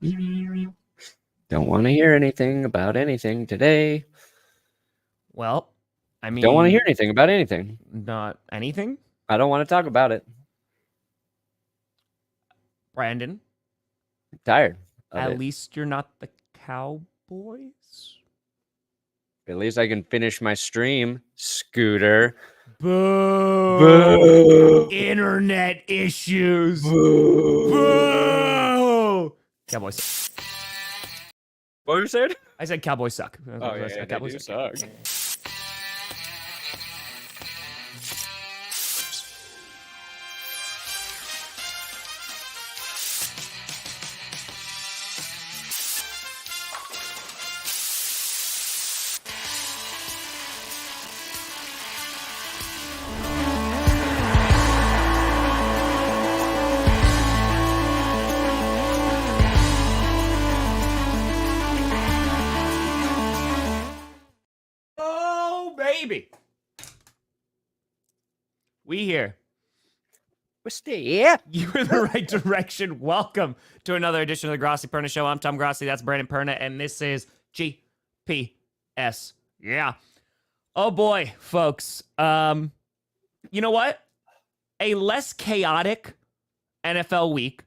Don't want to hear anything about anything today. Well, I mean... Don't want to hear anything about anything. Not anything? I don't want to talk about it. Brandon? I'm tired of At it. least you're not the Cowboys? At least I can finish my stream, Scooter. Boo! Boo! Internet issues! Boo! Boo! Cowboys. What were you saying? I said Cowboys suck. Oh, yeah, Cowboys do suck. We here. We're still here. You're in the right direction. Welcome to another edition of the Grossi Perna Show. I'm Tom Grossi. That's Brandon Perna. And this is GPS. Yeah. Oh, boy, folks. You know what? A less chaotic NFL week.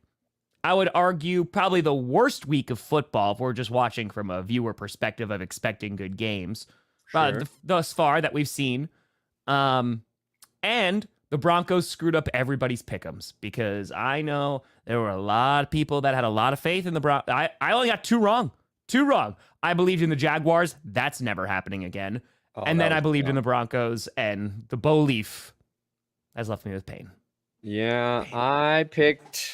I would argue probably the worst week of football if we're just watching from a viewer perspective of expecting good games. Sure. Thus far that we've seen. And the Broncos screwed up everybody's pick'ems because I know there were a lot of people that had a lot of faith in the Broncos. I only got two wrong. I believed in the Jaguars. That's never happening again. And then I believed in the Broncos, and the belief has left me with pain. Yeah, I picked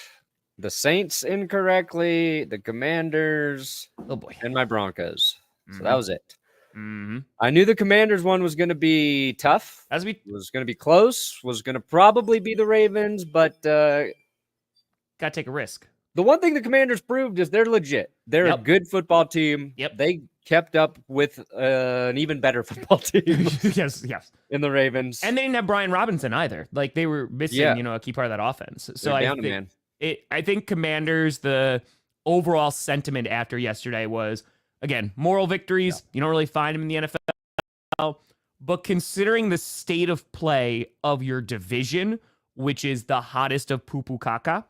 the Saints incorrectly, the Commanders, and my Broncos. So that was it. Mm-hmm. I knew the Commanders one was going to be tough. Was going to be close. Was going to probably be the Ravens, but gotta take a risk. The one thing the Commanders proved is they're legit. They're a good football team. Yep. They kept up with an even better football team. yes. In the Ravens, and they didn't have Brian Robinson either. Like they were missing, a key part of that offense. So I think Commanders. The overall sentiment after yesterday was, again, moral victories. You don't really find them in the NFL. But considering the state of play of your division, which is the hottest of poo-poo caca,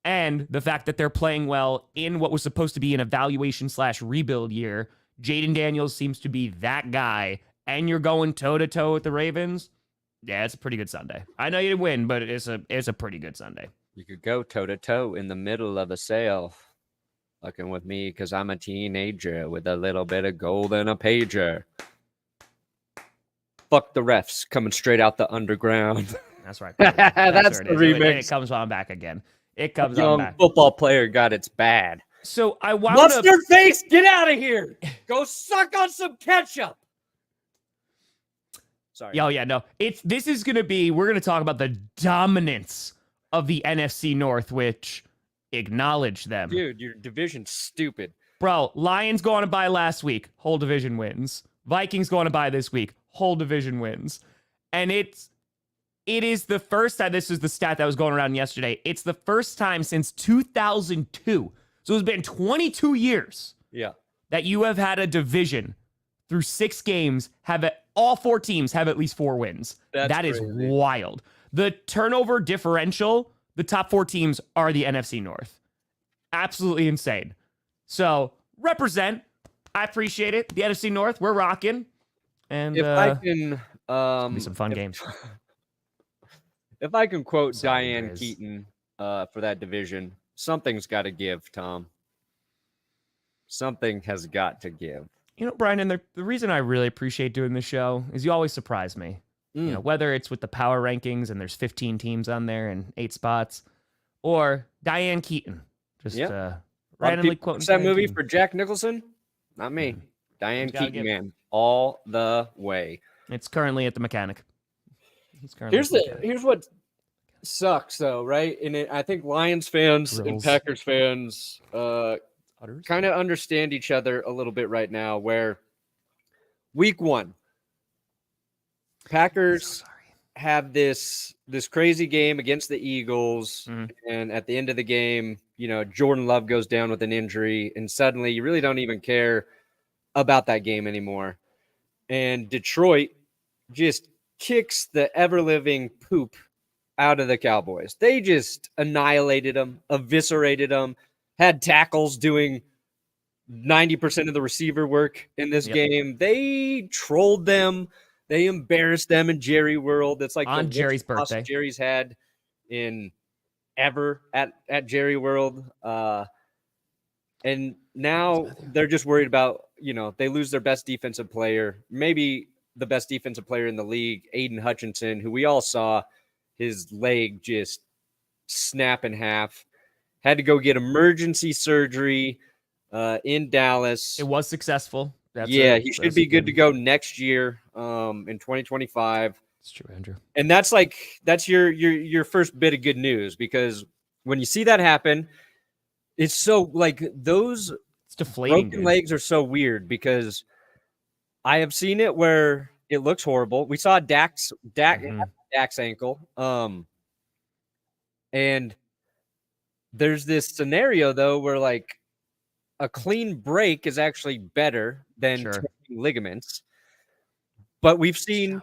and the fact that they're playing well in what was supposed to be an evaluation/rebuild year, Jayden Daniels seems to be that guy, and you're going toe-to-toe with the Ravens, yeah, it's a pretty good Sunday. I know you didn't win, but it's a pretty good Sunday. You could go toe-to-toe in the middle of a sale. Fucking with me because I'm a teenager with a little bit of gold and a pager. Fuck the refs coming straight out the underground. That's right. That's the remix. It comes on back again. It comes on back. Football player got its bad. So I wound up... Mustard face, get out of here. Go suck on some ketchup. Sorry. Oh, yeah, no. This is going to be... We're going to talk about the dominance of the NFC North, which... Acknowledge them. Dude, your division's stupid. Bro, Lions go on a bye last week. Whole division wins. Vikings go on a bye this week. Whole division wins. And it is the first time, this is the stat that was going around yesterday, it's the first time since 2002, so it's been 22 years that you have had a division through 6 games, all 4 teams have at least 4 wins. That is wild. The turnover differential... The top 4 teams are the NFC North. Absolutely insane. So, represent. I appreciate it. The NFC North, we're rocking. And if I can... be some fun games. If I can quote Diane Keaton for that division, something's got to give, Tom. Something has got to give. You know, Brian, and the reason I really appreciate doing this show is you always surprise me. You know, whether it's with the power rankings and there's 15 teams on there and 8 spots, or Diane Keaton just randomly quoting that movie for Jack Nicholson. Not me. Diane Keaton, man, all the way. It's currently at the mechanic. Here's what sucks though, right? And I think Lions fans and Packers fans kind of understand each other a little bit right now. Where week 1. Packers have this crazy game against the Eagles, and at the end of the game, Jordan Love goes down with an injury, and suddenly you really don't even care about that game anymore. And Detroit just kicks the ever-living poop out of the Cowboys. They just annihilated them, eviscerated them, had tackles doing 90% of the receiver work in this game. They trolled them. They embarrassed them in Jerry World. It's like on Jerry's birthday. Jerry's had in ever at Jerry World. And now they're just worried about, they lose their best defensive player, maybe the best defensive player in the league, Aiden Hutchinson, who we all saw his leg just snap in half, had to go get emergency surgery in Dallas. It was successful. He should be good to go next year in 2025. It's true, Andrew. And that's your first bit of good news, because when you see that happen, it's so it's deflating. Broken legs are so weird, because I have seen it where it looks horrible. We saw Dak's ankle. And there's this scenario though where a clean break is actually better than tearing ligaments. But we've seen,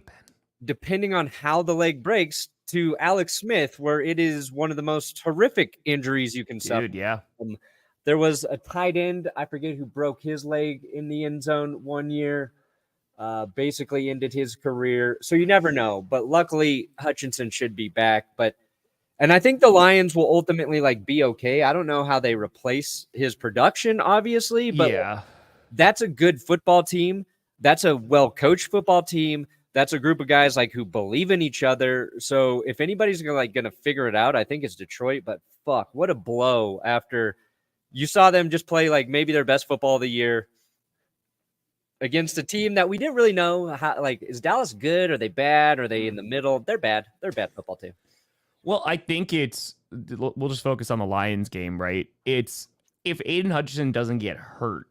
depending on how the leg breaks, to Alex Smith, where it is one of the most horrific injuries you can suffer. Yeah. There was a tight end, I forget who broke his leg in the end zone one year, basically ended his career. So you never know. But luckily, Hutchinson should be back. And I think the Lions will ultimately be okay. I don't know how they replace his production, obviously, but that's a good football team. That's a well-coached football team. That's a group of guys who believe in each other. So if anybody's gonna figure it out, I think it's Detroit. But fuck, what a blow after you saw them just play maybe their best football of the year against a team that we didn't really know how. Is Dallas good? Are they bad? Are they in the middle? They're bad. They're a bad football team. Well, I think we'll just focus on the Lions game, right? It's if Aiden Hutchinson doesn't get hurt,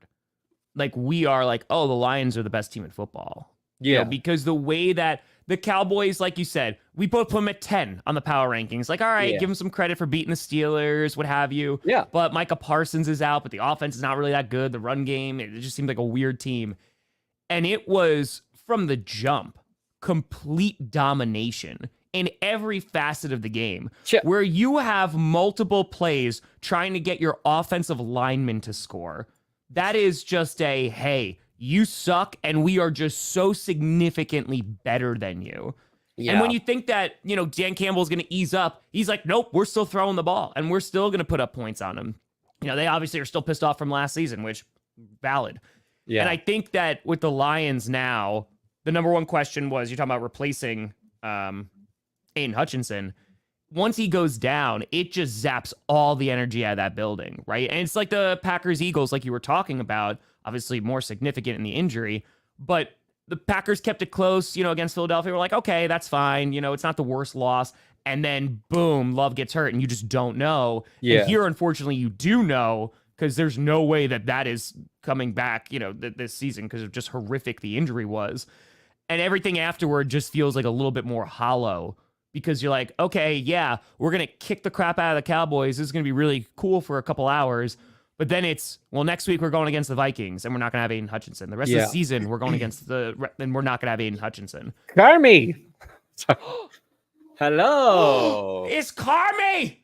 we are oh, the Lions are the best team in football. Yeah. Because the way that the Cowboys, like you said, we both put them at 10 on the power rankings. All right, give them some credit for beating the Steelers, what have you. Yeah. But Micah Parsons is out, but the offense is not really that good. The run game, it just seemed like a weird team. And it was, from the jump, complete domination in every facet of the game, where you have multiple plays trying to get your offensive linemen to score. That is just hey, you suck, and we are just so significantly better than you. Yeah. And when you think that, Dan Campbell's going to ease up, he's like, nope, we're still throwing the ball, and we're still going to put up points on him. They obviously are still pissed off from last season, which, valid. Yeah. And I think that with the Lions now, the number one question was, you're talking about replacing Aiden Hutchinson. Once he goes down, it just zaps all the energy out of that building, right? And it's like the Packers-Eagles, like you were talking about, obviously more significant in the injury, but the Packers kept it close, against Philadelphia. We're like, okay, that's fine. It's not the worst loss. And then, boom, Love gets hurt, and you just don't know. Yeah. And here, unfortunately, you do know, because there's no way that is coming back, this season, because of just horrific the injury was. And everything afterward just feels like a little bit more hollow, because you're like, okay, yeah, we're going to kick the crap out of the Cowboys. This is going to be really cool for a couple hours. But then it's, next week we're going against the Vikings, and we're not going to have Aiden Hutchinson. The rest of the season, we're going against and we're not going to have Aiden Hutchinson. Carmi! Hello! It's Carmi!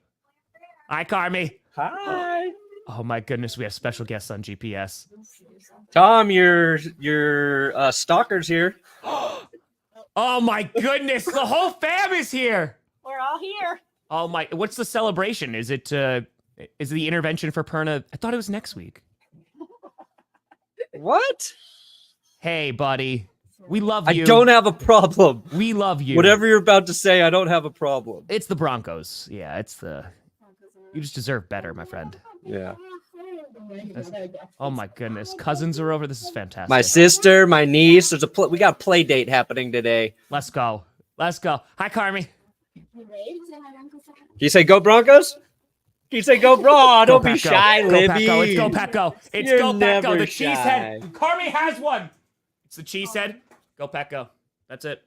Hi, Carmi. Hi. Oh, my goodness, we have special guests on GPS. Tom, your stalker's here. Oh, my goodness, the whole fam is here! We're all here. Oh, my, what's the celebration? Is it the intervention for Perna? I thought it was next week. What? Hey, buddy. We love you. I don't have a problem. We love you. Whatever you're about to say, I don't have a problem. It's the Broncos. Yeah, you just deserve better, my friend. Yeah. Oh my goodness. Cousins are over. This is fantastic. My sister, my niece. We got a play date happening today. Let's go. Hi, Carmi. Can you say go Broncos? Can you say go Bron? Don't be shy, Libby. It's go Pack-Go. It's go Pack-Go. The cheesehead. Carmi has one. It's the cheesehead. Go Pack-Go. That's it.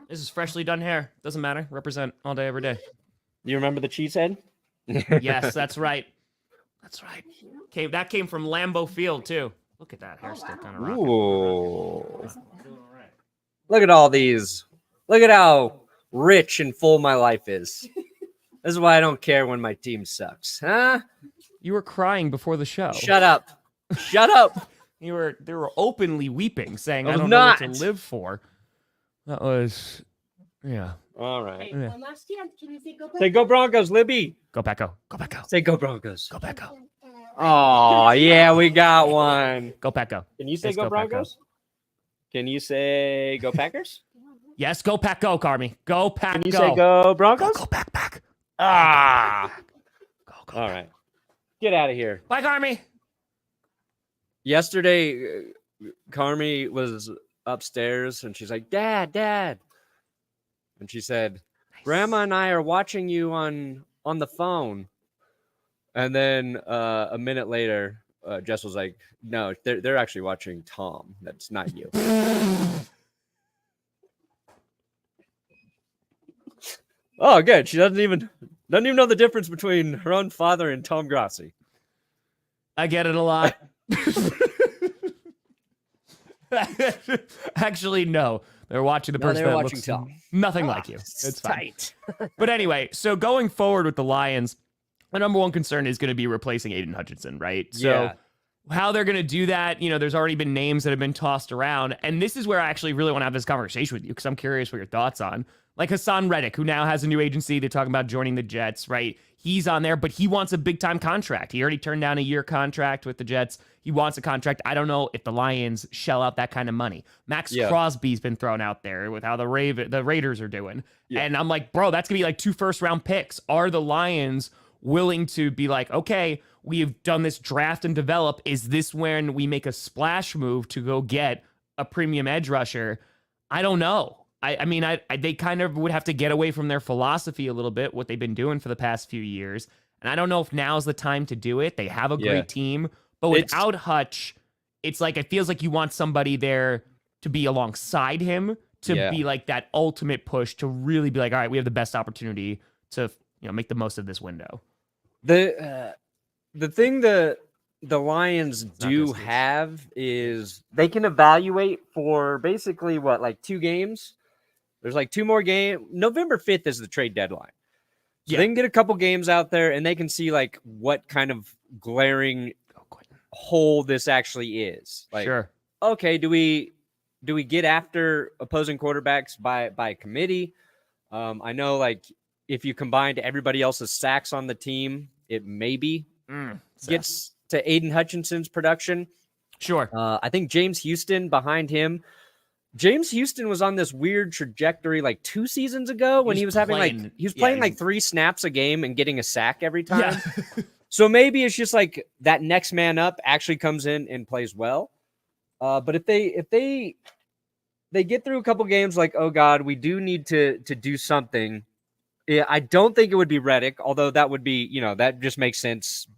This is freshly done hair. Doesn't matter. Represent all day, every day. You remember the cheese head? Yes, that's right. That's right. That came from Lambeau Field, too. Look at that. Hair still kind of rocking. Ooh. Look at all these. Look at how rich and full my life is. This is why I don't care when my team sucks. Huh? You were crying before the show. Shut up. Shut up. They were openly weeping, saying, I was don't know what not. to live for. That was, yeah. All right. Hey, one last chance. Can you say go back? Say go Broncos, Libby. Go Pecco. Go Pecco. Say go Broncos. Go Pecco. Oh, yeah, we got one. Go Pecco. Can you say Yes, go go Broncos? Can you say go Packers? Yes, go Pack, go, Carmi. Go Pack, Can you go. say go Broncos? Go Pack. Ah. Go. All right. Get out of here. Bye, Carmi. Yesterday, Carmi was upstairs and she's like, Dad. And she said, Grandma and I are watching you on the phone. And then a minute later, Jess was like, no, they're actually watching Tom. That's not you. Oh, good. She doesn't even know the difference between her own father and Tom Grossi. I get it a lot. Actually, no. They're watching the person they're that watching looks Tom. nothing like you. It's fine. tight. But anyway, so going forward with the Lions, the number one concern is going to be replacing Aiden Hutchinson, right? So Yeah. how they're going to do that, there's already been names that have been tossed around. And this is where I actually really want to have this conversation with you because I'm curious what your thoughts on. Like Hassan Reddick, who now has a new agency. They're talking about joining the Jets, right? He's on there, but he wants a big-time contract. He already turned down a year contract with the Jets. He wants a contract. I don't know if the Lions shell out that kind of money. Max Crosby's been thrown out there with how the Raiders are doing. Yeah. And I'm like, bro, that's going to be like 2 first-round picks. Are the Lions willing to be like, okay, we've done this draft and develop. Is this when we make a splash move to go get a premium edge rusher? I don't know. I mean, they kind of would have to get away from their philosophy a little bit, what they've been doing for the past few years. And I don't know if now's the time to do it. They have a great team. But without Hutch, it's like it feels like you want somebody there to be alongside him to be like that ultimate push to really be like, all right, we have the best opportunity to make the most of this window. The thing that the Lions do have is they can evaluate for basically what, like 2 games? There's like 2 more games. November 5th is the trade deadline. So they can get a couple games out there and they can see like what kind of glaring hole this actually is. Like, okay, do we get after opposing quarterbacks by committee? I know like if you combined everybody else's sacks on the team, it maybe gets to Aiden Hutchinson's production. Sure. I think James Houston behind him. James Houston was on this weird trajectory like 2 seasons ago when he was playing 3 snaps a game and getting a sack every time. Yeah. So maybe it's just like that next man up actually comes in and plays well. But if they get through a couple games like, oh God, we do need to do something. Yeah, I don't think it would be Reddick, although that would be, that just makes sense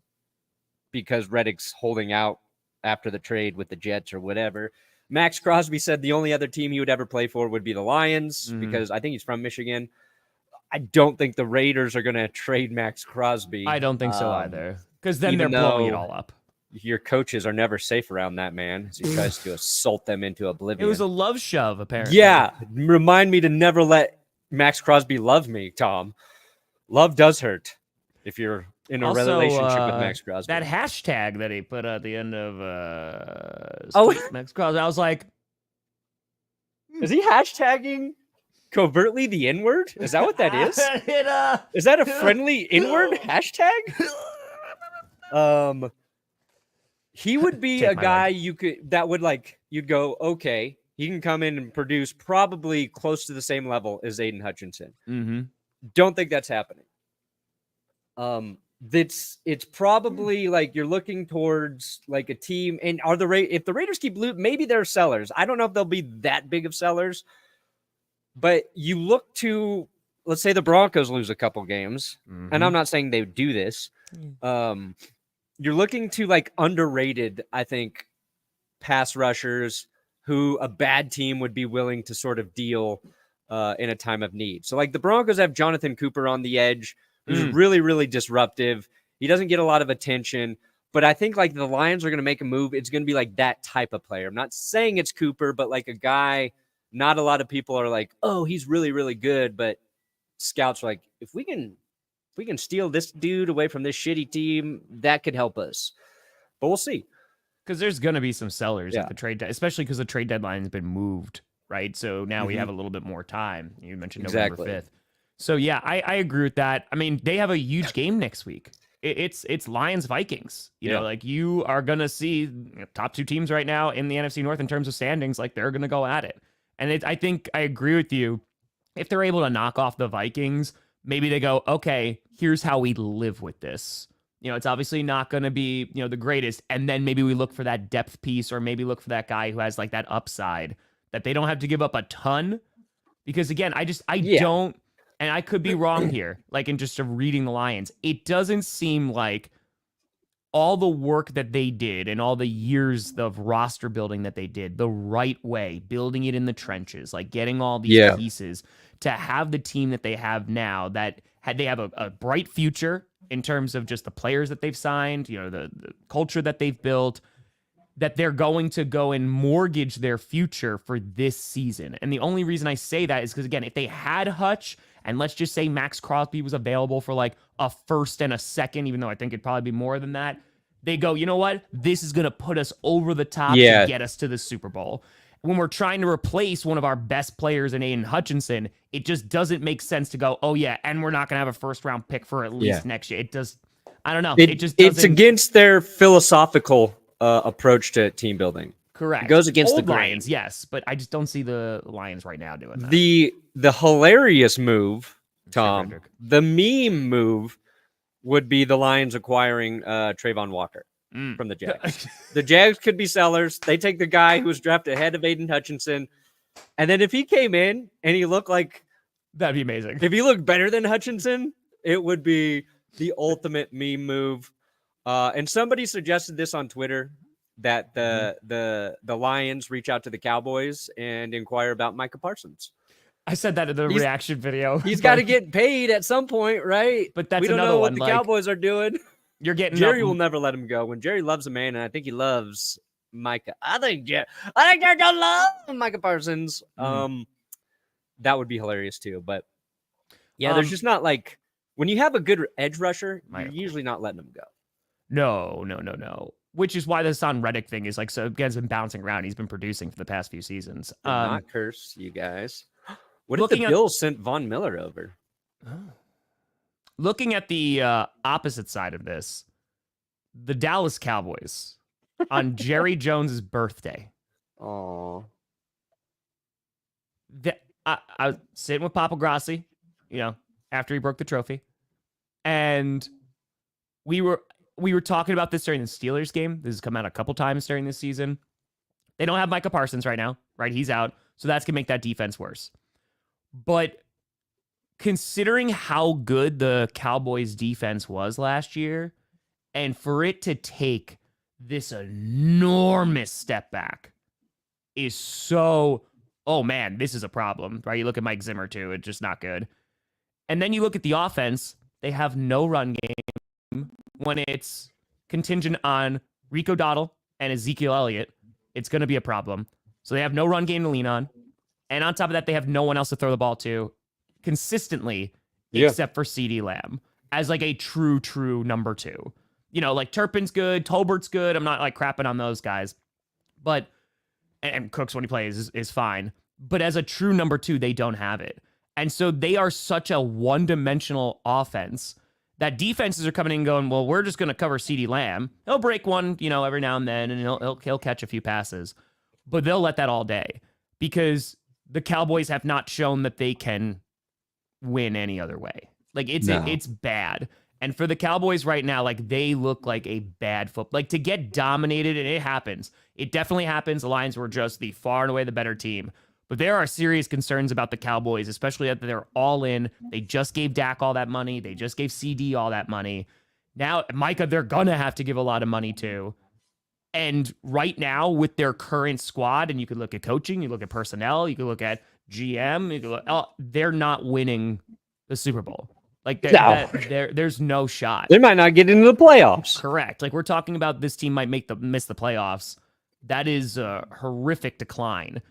because Reddick's holding out after the trade with the Jets or whatever. Max Crosby said the only other team he would ever play for would be the Lions because I think he's from Michigan. I don't think the Raiders are going to trade Max Crosby. I don't think so either because then they're blowing it all up. Your coaches are never safe around that man as he tries to assault them into oblivion. It was a love shove, apparently. Yeah. Remind me to never let Max Crosby love me, Tom. Love does hurt if you're in a relationship with Max Crosby. That hashtag that he put at the end of Max Crosby, I was like, is he hashtagging covertly the N-word? Is that what that is? Is that a friendly N-word hashtag? He would be a guy you'd go, okay, he can come in and produce probably close to the same level as Aiden Hutchinson. Mm-hmm. Don't think that's happening. It's probably like you're looking towards like a team, and if the Raiders keep maybe they're sellers. I don't know if they'll be that big of sellers, but you look to, let's say the Broncos lose a couple games, and I'm not saying they would do this. You're looking to like underrated, I think, pass rushers who a bad team would be willing to sort of deal in a time of need. So like the Broncos have Jonathan Cooper on the edge, who's Mm. really, really disruptive. He doesn't get a lot of attention, but I think like the Lions are going to make a move. It's going to be like that type of player. I'm not saying it's Cooper, but like a guy, not a lot of people are like, oh, he's really, really good. But scouts are like, if we can steal this dude away from this shitty team, that could help us. But we'll see. Because there's going to be some sellers Yeah. at the trade, especially because the trade deadline has been moved, right? So now we Mhm. have a little bit more time. You mentioned Exactly. November 5th. So yeah, I agree with that. I mean, they have a huge game next week. It's Lions Vikings. You know, like you are going to see top two teams right now in the NFC North in terms of standings. Like they're going to go at it. And I think I agree with you. If they're able to knock off the Vikings, maybe they go, okay, here's how we live with this. You know, it's obviously not going to be, you know, the greatest. And then maybe we look for that depth piece, or maybe look for that guy who has like that upside that they don't have to give up a ton. Because again, I don't, and I could be wrong here, like in just reading the Lions, it doesn't seem like all the work that they did and all the years of roster building that they did the right way, building it in the trenches, like getting all these pieces to have the team that they have now, that they have a bright future in terms of just the players that they've signed, you know, the culture that they've built, that they're going to go and mortgage their future for this season. And the only reason I say that is because, again, if they had Hutch, and let's just say Max Crosby was available for like a first and a second, even though I think it'd probably be more than that, they go, you know what? This is going to put us over the top to get us to the Super Bowl. When we're trying to replace one of our best players in Aiden Hutchinson, it just doesn't make sense to go, oh yeah, and we're not going to have a first round pick for at least next year. It does. I don't know. It just doesn't. It's against their philosophical approach to team building. Correct. It goes against Old the Lions, grain. yes, but I just don't see the Lions right now doing that. The hilarious move, Tom, Frederick. the meme move would be the Lions acquiring Trayvon Walker from the Jags. The Jags could be sellers. They take the guy who was drafted ahead of Aiden Hutchinson. And then if he came in and he looked like... That'd be amazing. If he looked better than Hutchinson, it would be the ultimate meme move. And somebody suggested this on Twitter, that the Lions reach out to the Cowboys and inquire about Micah Parsons. I said that in the reaction video. He's got to get paid at some point, right? But that's we don't another know one. what the Cowboys are doing. You're getting Jerry will never let him go. When Jerry loves a man, and I think he loves Micah. I think Jerry don't love Micah Parsons. That would be hilarious too. But yeah, there's just not like, when you have a good edge rusher, you're usually not letting him go. No. Which is why the Son Reddick thing is like, so again, has been bouncing around. He's been producing for the past few seasons. Not curse you guys. What if the Bills sent Von Miller over? Looking at the opposite side of this, the Dallas Cowboys on Jerry Jones's birthday. Oh, I was sitting with Papa Grossi, you know, after he broke the trophy, and we were talking about this during the Steelers game. This has come out a couple times during this season. They don't have Micah Parsons right now, right? He's out, so that's gonna make that defense worse. But considering how good the Cowboys defense was last year, and for it to take this enormous step back is so, oh man, this is a problem, right? You look at Mike Zimmer too, it's just not good. And then you look at the offense, they have no run game. When it's contingent on Rico Dowdle and Ezekiel Elliott, it's going to be a problem. So they have no run game to lean on. And on top of that, they have no one else to throw the ball to consistently, except for CeeDee Lamb as like a true number two. You know, like Turpin's good, Tolbert's good. I'm not like crapping on those guys, but and Cooks when he plays is fine. But as a true number two, they don't have it. And so they are such a one-dimensional offense that defenses are coming in and going, well, we're just going to cover CeeDee Lamb. He'll break one, you know, every now and then, and he'll catch a few passes. But they'll let that all day because the Cowboys have not shown that they can win any other way. Like, it's bad. And for the Cowboys right now, like, they look like a bad football. Like, to get dominated, and it happens. It definitely happens. The Lions were just the far and away the better team. But there are serious concerns about the Cowboys, especially that they're all in. They just gave Dak all that money. They just gave CD all that money. Now, Micah, they're going to have to give a lot of money to. And right now, with their current squad, and you could look at coaching, you look at personnel, you could look at GM, you go, oh, they're not winning the Super Bowl. Like there's no shot. They might not get into the playoffs. Correct. Like we're talking about this team might miss the playoffs. That is a horrific decline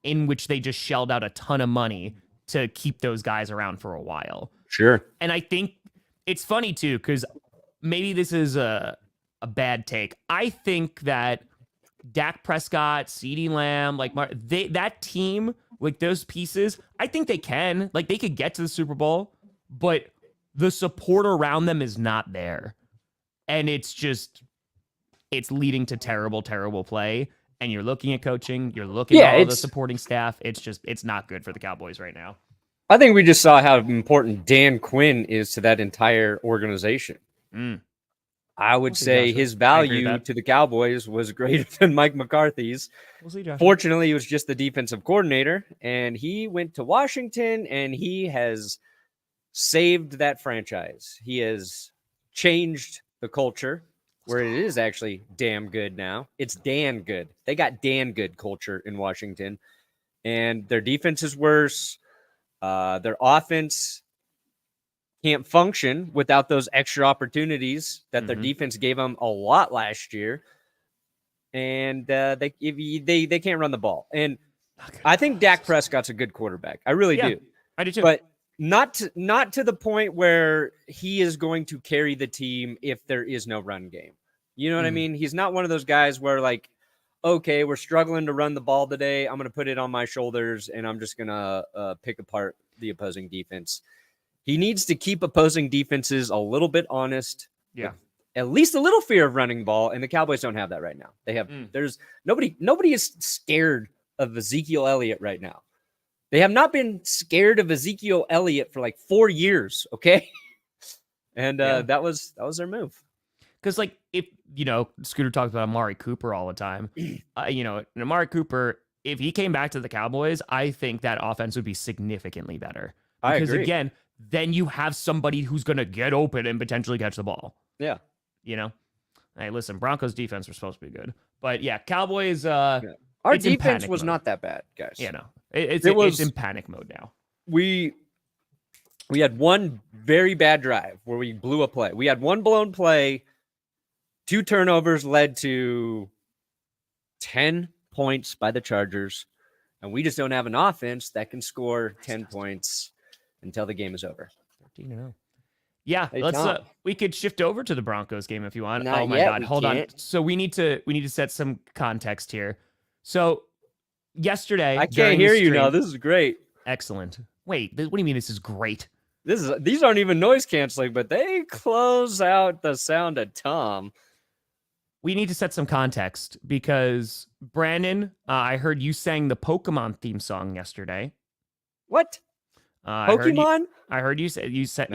in which they just shelled out a ton of money to keep those guys around for a while. Sure. And I think it's funny too, because maybe this is a bad take. I think that Dak Prescott, CeeDee Lamb, like that team, like those pieces, I think they can. Like they could get to the Super Bowl, but the support around them is not there. And it's leading to terrible, terrible play. And you're looking at coaching, you're looking at all the supporting staff. It's not good for the Cowboys right now. I think we just saw how important Dan Quinn is to that entire organization. I would say his value to the Cowboys was greater than Mike McCarthy's. We'll see, Josh. Fortunately, he was just the defensive coordinator, and he went to Washington, and he has saved that franchise. He has changed the culture where it is actually damn good now. It's Dan good. They got Dan good culture in Washington, and their defense is worse. Their offense can't function without those extra opportunities that their defense gave them a lot last year. And they can't run the ball. And I think Dak Prescott's a good quarterback. I really do. I do too. But not to the point where he is going to carry the team if there is no run game. You know what I mean? He's not one of those guys where like, okay, we're struggling to run the ball today. I'm going to put it on my shoulders and I'm just going to pick apart the opposing defense. He needs to keep opposing defenses a little bit honest. Yeah. At least a little fear of running ball. And the Cowboys don't have that right now. They have, there's nobody is scared of Ezekiel Elliott right now. They have not been scared of Ezekiel Elliott for like 4 years. Okay. And that was their move. Because, like, if, Scooter talks about Amari Cooper all the time, Amari Cooper, if he came back to the Cowboys, I think that offense would be significantly better. Because, again, then you have somebody who's going to get open and potentially catch the ball. Yeah. Hey, listen, Broncos defense were supposed to be good. But, yeah, Cowboys, our defense was not that bad, guys. It's in panic mode now. We had one very bad drive where we blew a play. We had one blown play. 2 turnovers led to 10 points by the Chargers, and we just don't have an offense that can score 10 points until the game is over. 13-0. Yeah, hey, let's. We could shift over to the Broncos game if you want. Not oh my yet, God, hold on. So we need to set some context here. So yesterday, I can't hear you now. This is great. Excellent. Wait, what do you mean this is great? These aren't even noise canceling, but they close out the sound of Tom. We need to set some context because Brandon, I heard you sang the Pokemon theme song yesterday. What? Pokemon? I heard you say you sang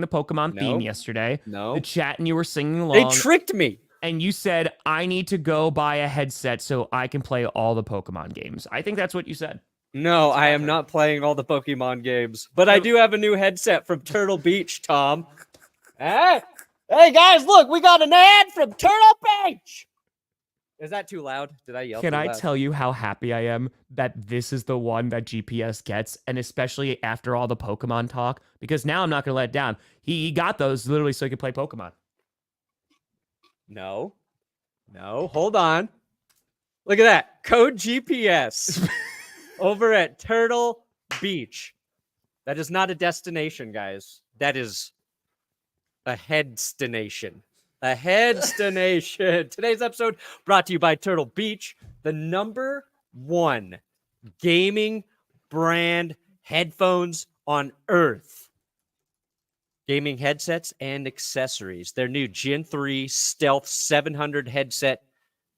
the Pokemon theme yesterday. No. The chat and you were singing along. They tricked me. And you said, I need to go buy a headset so I can play all the Pokemon games. I think that's what you said. No, I am not playing all the Pokemon games, but I do have a new headset from Turtle Beach, Tom. Hey guys, look, we got an ad from Turtle Beach. Is that too loud? Did I yell? Can too I loud? tell you how happy I am that this is the one that GPS gets, and especially after all the Pokemon talk, because now I'm not going to let it down. He got those literally so he could play Pokemon. No, hold on. Look at that. Code GPS over at Turtle Beach. That is not a destination, guys. That is a headstination. A headstination. Today's episode brought to you by Turtle Beach, the #1 gaming brand headphones on earth. Gaming headsets and accessories. Their new Gen 3 Stealth 700 headset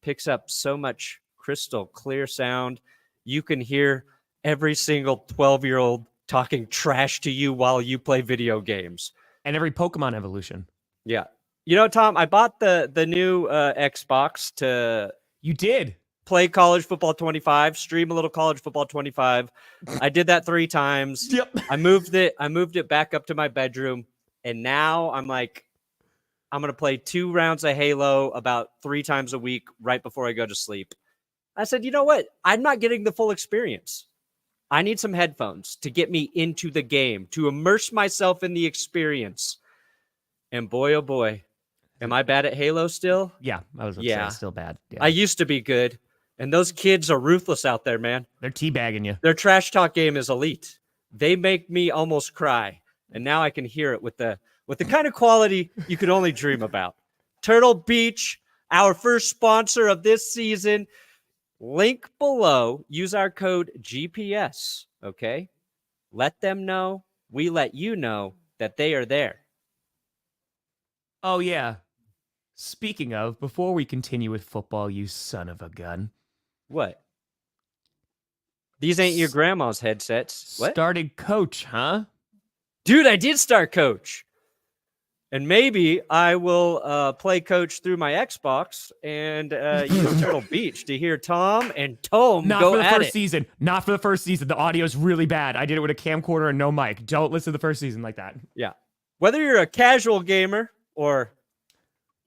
picks up so much crystal clear sound. You can hear every single 12-year-old talking trash to you while you play video games. And every Pokemon evolution. Yeah. You know, Tom, I bought the new Xbox to... You did? Play College Football 25, stream a little College Football 25. I did that 3 times. Yep. I moved it back up to my bedroom, and now I'm like, I'm going to play 2 rounds of Halo about 3 times a week right before I go to sleep. I said, you know what? I'm not getting the full experience. I need some headphones to get me into the game, to immerse myself in the experience. And boy, oh boy, am I bad at Halo still? Yeah, I was going to say still bad. Yeah. I used to be good. And those kids are ruthless out there, man. They're teabagging you. Their trash talk game is elite. They make me almost cry. And now I can hear it with the kind of quality you could only dream about. Turtle Beach, our first sponsor of this season. Link below. Use our code GPS, okay? Let them know. We let you know that they are there. Oh, yeah. Speaking of, before we continue with football, you son of a gun. What? These ain't your grandma's headsets. What? Started coach, huh? Dude, I did start coach. And maybe I will play coach through my Xbox and use Turtle Beach to hear Tom and Tom Not go for the at first it. season. Not for the first season. The audio is really bad. I did it with a camcorder and no mic. Don't listen to the first season like that. Yeah. Whether you're a casual gamer or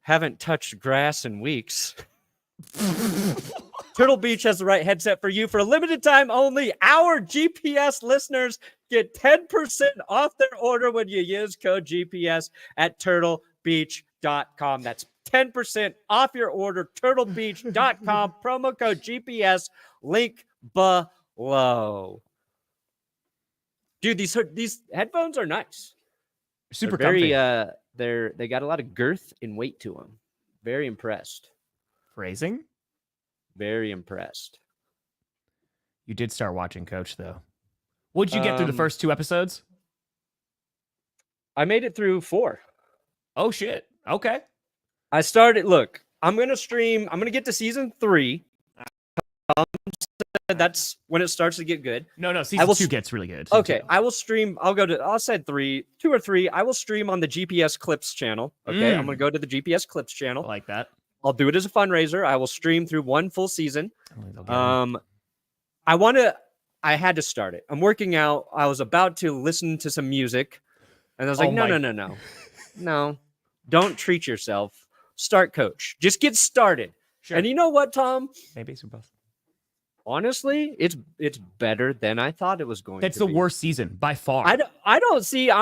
haven't touched grass in weeks, Turtle Beach has the right headset for you. For a limited time only, our GPS listeners get 10% off their order when you use code GPS at turtlebeach.com. That's 10% off your order, turtlebeach.com, promo code GPS, link below. Dude, these headphones are nice. Super They're very comfy. they got a lot of girth and weight to them. Very impressed. Phrasing? Very impressed. You did start watching Coach, though. What did you get through the first 2 episodes? I made it through 4. Oh, shit. Okay. I started. Look, I'm gonna stream. I'm gonna get to season 3. That's when it starts to get good. No. Season 2 gets really good. Okay, I will stream. I'll say 2 or 3. I will stream on the GPS Clips channel. Okay, I'm gonna go to the GPS Clips channel. I like that. I'll do it as a fundraiser. I will stream through 1 full season. Okay. I had to start it. I'm working out. I was about to listen to some music, and I was like, no. Don't treat yourself. Start coach. Just get started. Sure. And you know what, Tom? Maybe some both. Honestly, it's better than I thought it was going to be. That's the worst season by far. I don't see.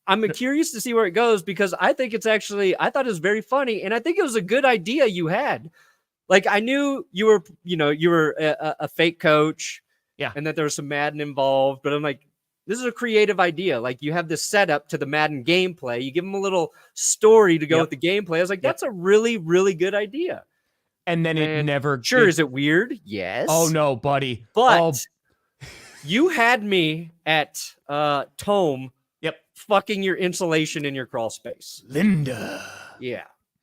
I'm curious to see where it goes because I think it's actually. I thought it was very funny, and I think it was a good idea you had. Like I knew you were a fake coach, yeah, and that there was some Madden involved. But I'm like, this is a creative idea. Like you have this setup to the Madden gameplay. You give them a little story to go with the gameplay. I was like, that's a really, really good idea. And then it never. Sure, is it weird? Yes. Oh no, buddy. But you had me at Tome. Yep. Fucking your insulation in your crawl space. Linda. Yeah.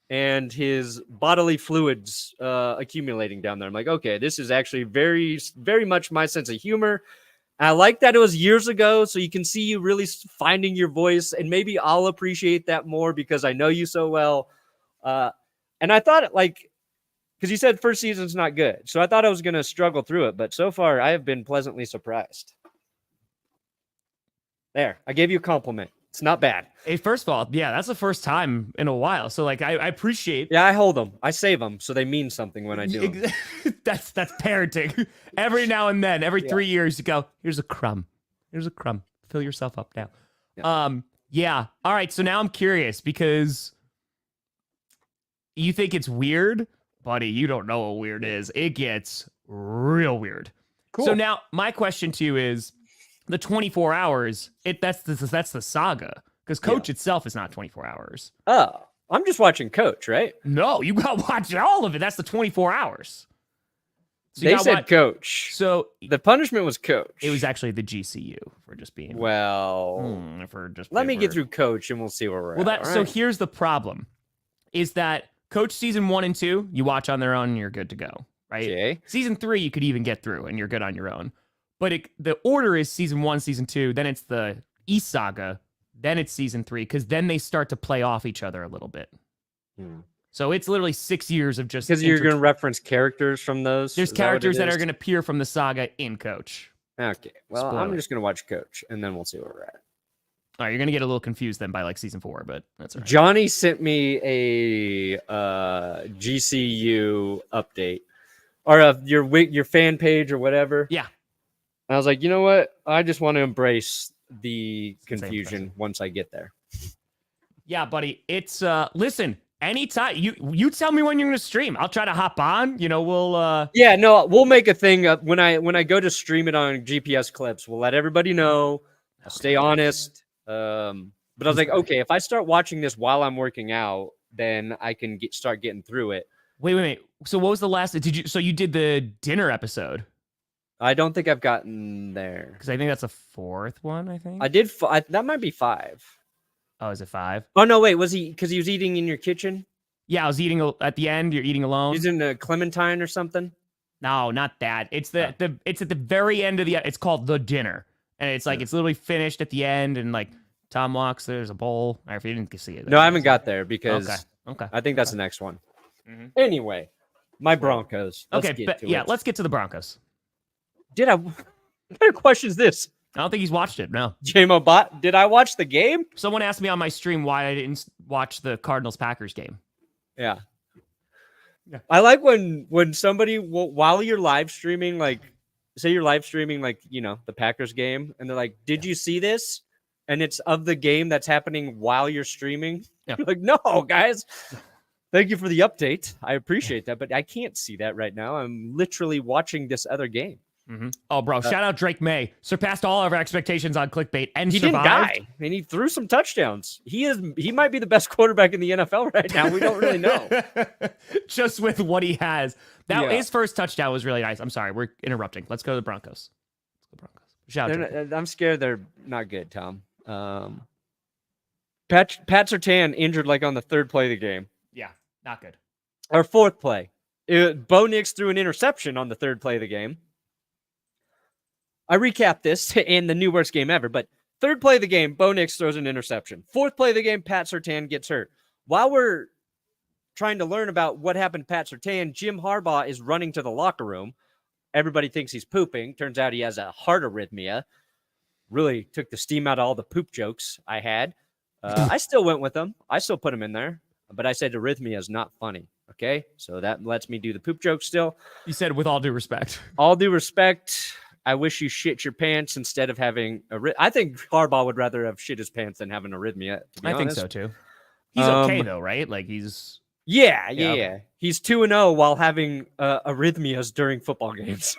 And his bodily fluids accumulating down there. I'm like, okay, this is actually very, very much my sense of humor. I like that it was years ago, so you can see you really finding your voice, and maybe I'll appreciate that more because I know you so well. And I thought, because you said first season's not good, so I thought I was going to struggle through it, but so far I have been pleasantly surprised. There, I gave you a compliment. It's not bad. Hey, first of all, yeah, that's the first time in a while. So, I appreciate. Yeah, I hold them. I save them so they mean something when I do them. That's parenting. Every now and then, every 3 years, you go, here's a crumb. Here's a crumb. Fill yourself up now. Yeah. All right, so now I'm curious because you think it's weird? Buddy, you don't know what weird is. It gets real weird. Cool. So now my question to you is, the 24 hours, that's the saga. Because Coach itself is not 24 hours. Oh, I'm just watching Coach, right? No, you got to watch all of it. That's the 24 hours. So they said Coach. So the punishment was Coach. It was actually the GCU for just being. Well, let me get through Coach and we'll see where we're at. So here's the problem is that Coach season 1 and 2, you watch on their own and you're good to go, right? Okay. Season 3, you could even get through and you're good on your own. But the order is season 1, season 2, then it's the East Saga, then it's season 3, because then they start to play off each other a little bit. So it's literally 6 years of just... Because you're going to reference characters from those? There's characters that are going to appear from the saga in Coach. Okay. Well, Spoiler. I'm just going to watch Coach, and then we'll see where we're at. All right, you're going to get a little confused then by season 4, but that's all right. Johnny sent me a GCU update. Or your fan page or whatever. Yeah. I was like, you know what? I just want to embrace the It's the same confusion once I get there. Yeah, buddy. It's listen, anytime you tell me when you're gonna stream. I'll try to hop on. We'll Yeah, no, we'll make a thing up when I go to stream it on GPS clips. We'll let everybody know. I'll stay honest. But I was like, okay, if I start watching this while I'm working out, then I can start getting through it. Wait. So what was the last? So you did the dinner episode? I don't think I've gotten there. Because I think that's a fourth one. I think I did. That might be 5. Oh, is it 5? Oh no, wait. Was he? Because he was eating in your kitchen. Yeah, I was eating at the end. You're eating alone. He's in a Clementine or something. No, not that. It's it's at the very end of the. It's called the dinner, and it's like it's literally finished at the end, and like Tom walks. There's a bowl. Or if you didn't see it, No, I haven't got there because okay. I think that's the next one. Mm-hmm. Anyway, my Broncos. Let's let's get to the Broncos. What kind of question is this? I don't think he's watched it. No. JMO Bot, did I watch the game? Someone asked me on my stream why I didn't watch the Cardinals-Packers game. Yeah. I like when somebody, while you're live streaming, like, say you're live streaming, like, the Packers game, and they're like, did you see this? And it's of the game that's happening while you're streaming. Yeah. You're like, no, guys. Thank you for the update. I appreciate that, but I can't see that right now. I'm literally watching this other game. Mm-hmm. Oh, bro! Shout out Drake Maye. Surpassed all of our expectations on clickbait and he survived. Didn't die, and he threw some touchdowns. He might be the best quarterback in the NFL right now. We don't really know. Just with what he has. His first touchdown was really nice. I'm sorry, we're interrupting. Let's go to the Broncos. Shout out. I'm scared they're not good, Tom. Pat Surtain injured like on the 3rd play of the game. Yeah, not good. Or 4th play. Bo Nix threw an interception on the 3rd play of the game. I recapped this in the new worst game ever, but 3rd play of the game, Bo Nix throws an interception. 4th play of the game, Pat Surtain gets hurt. While we're trying to learn about what happened to Pat Surtain, Jim Harbaugh is running to the locker room. Everybody thinks he's pooping. Turns out he has a heart arrhythmia. Really took the steam out of all the poop jokes I had. I still went with him. I still put him in there, but I said arrhythmia is not funny. Okay, so that lets me do the poop joke still. You said with all due respect. All due respect. I wish you shit your pants instead of having I think Harbaugh would rather have shit his pants than have an arrhythmia. To be honest. Think so too. He's okay though, right? Like he's yeah. He's 2-0 while having arrhythmias during football games.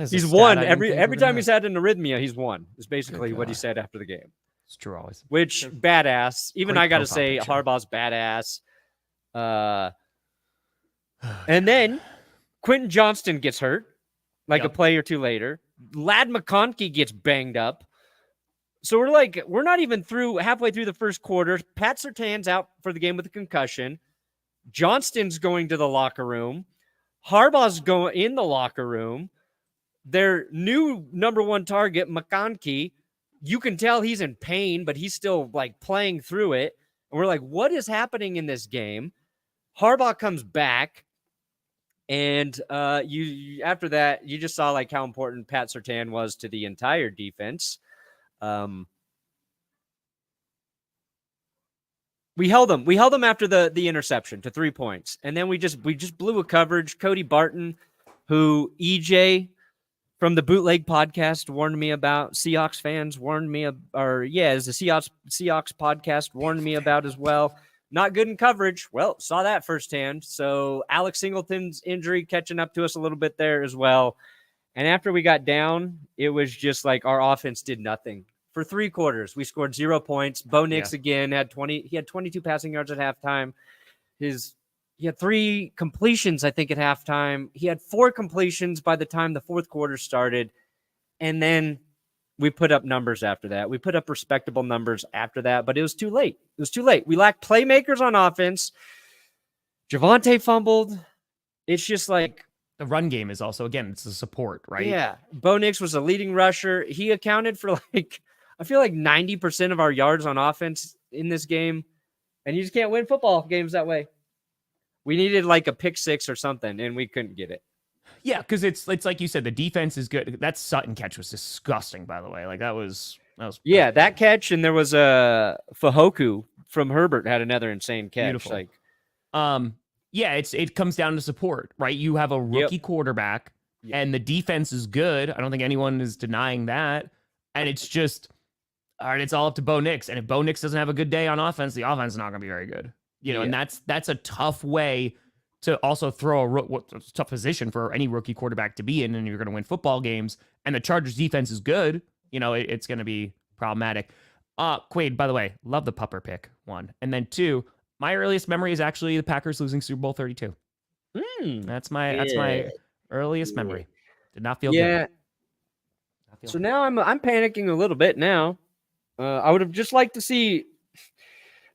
He's won every time he's had an arrhythmia. He's won. Is basically what he said after the game. It's true always. Which badass. Even I got to say, Harbaugh's badass. And then Quentin Johnston gets hurt. Like a play or two later, Ladd McConkey gets banged up. So we're not even halfway through the first quarter. Pat Surtain's out for the game with a concussion. Johnston's going to the locker room. Harbaugh's going in the locker room. Their new number 1 target, McConkey, you can tell he's in pain, but he's still like playing through it. And we're like, what is happening in this game? Harbaugh comes back. And you after that, you just saw like how important Pat Surtain was to the entire defense. We held them after the interception to 3 points, and then we just blew a coverage. Cody Barton, who EJ from the Bootleg podcast warned me about, Seahawks fans warned me, it's the Seahawks podcast warned me about as well. Not good in coverage. Well, saw that firsthand. So Alex Singleton's injury catching up to us a little bit there as well. And after we got down, it was just like our offense did nothing. For 3 quarters, we scored 0 points. Bo Nix again had 22 passing yards at halftime. He had 3 completions, I think, at halftime. He had 4 completions by the time the 4th quarter started. And then we put up numbers after that. We put up respectable numbers after that, but it was too late. We lacked playmakers on offense. Javonte fumbled. It's just like the run game is also, again, it's a support, right? Yeah. Bo Nix was a leading rusher. He accounted for I feel like 90% of our yards on offense in this game. And you just can't win football games that way. We needed like a pick 6 or something, and we couldn't get it. Yeah, because it's like you said, the defense is good. That Sutton catch was disgusting, by the way. Like that was that catch, and there was a Fahoku from Herbert had another insane catch. Beautiful. It comes down to support, right? You have a rookie quarterback Yeah. And the defense is good. I don't think anyone is denying that. And it's just, all right, it's all up to Bo Nix. And if Bo Nix doesn't have a good day on offense, the offense is not going to be very good. And that's a tough way to also throw a tough position for any rookie quarterback to be in, and you're going to win football games. And the Chargers defense is good. It's going to be problematic. Quaid, by the way, love the pupper pick, 1. And then 2, my earliest memory is actually the Packers losing Super Bowl 32. That's my earliest memory. Did not feel good. So now I'm panicking a little bit now. I would have just liked to see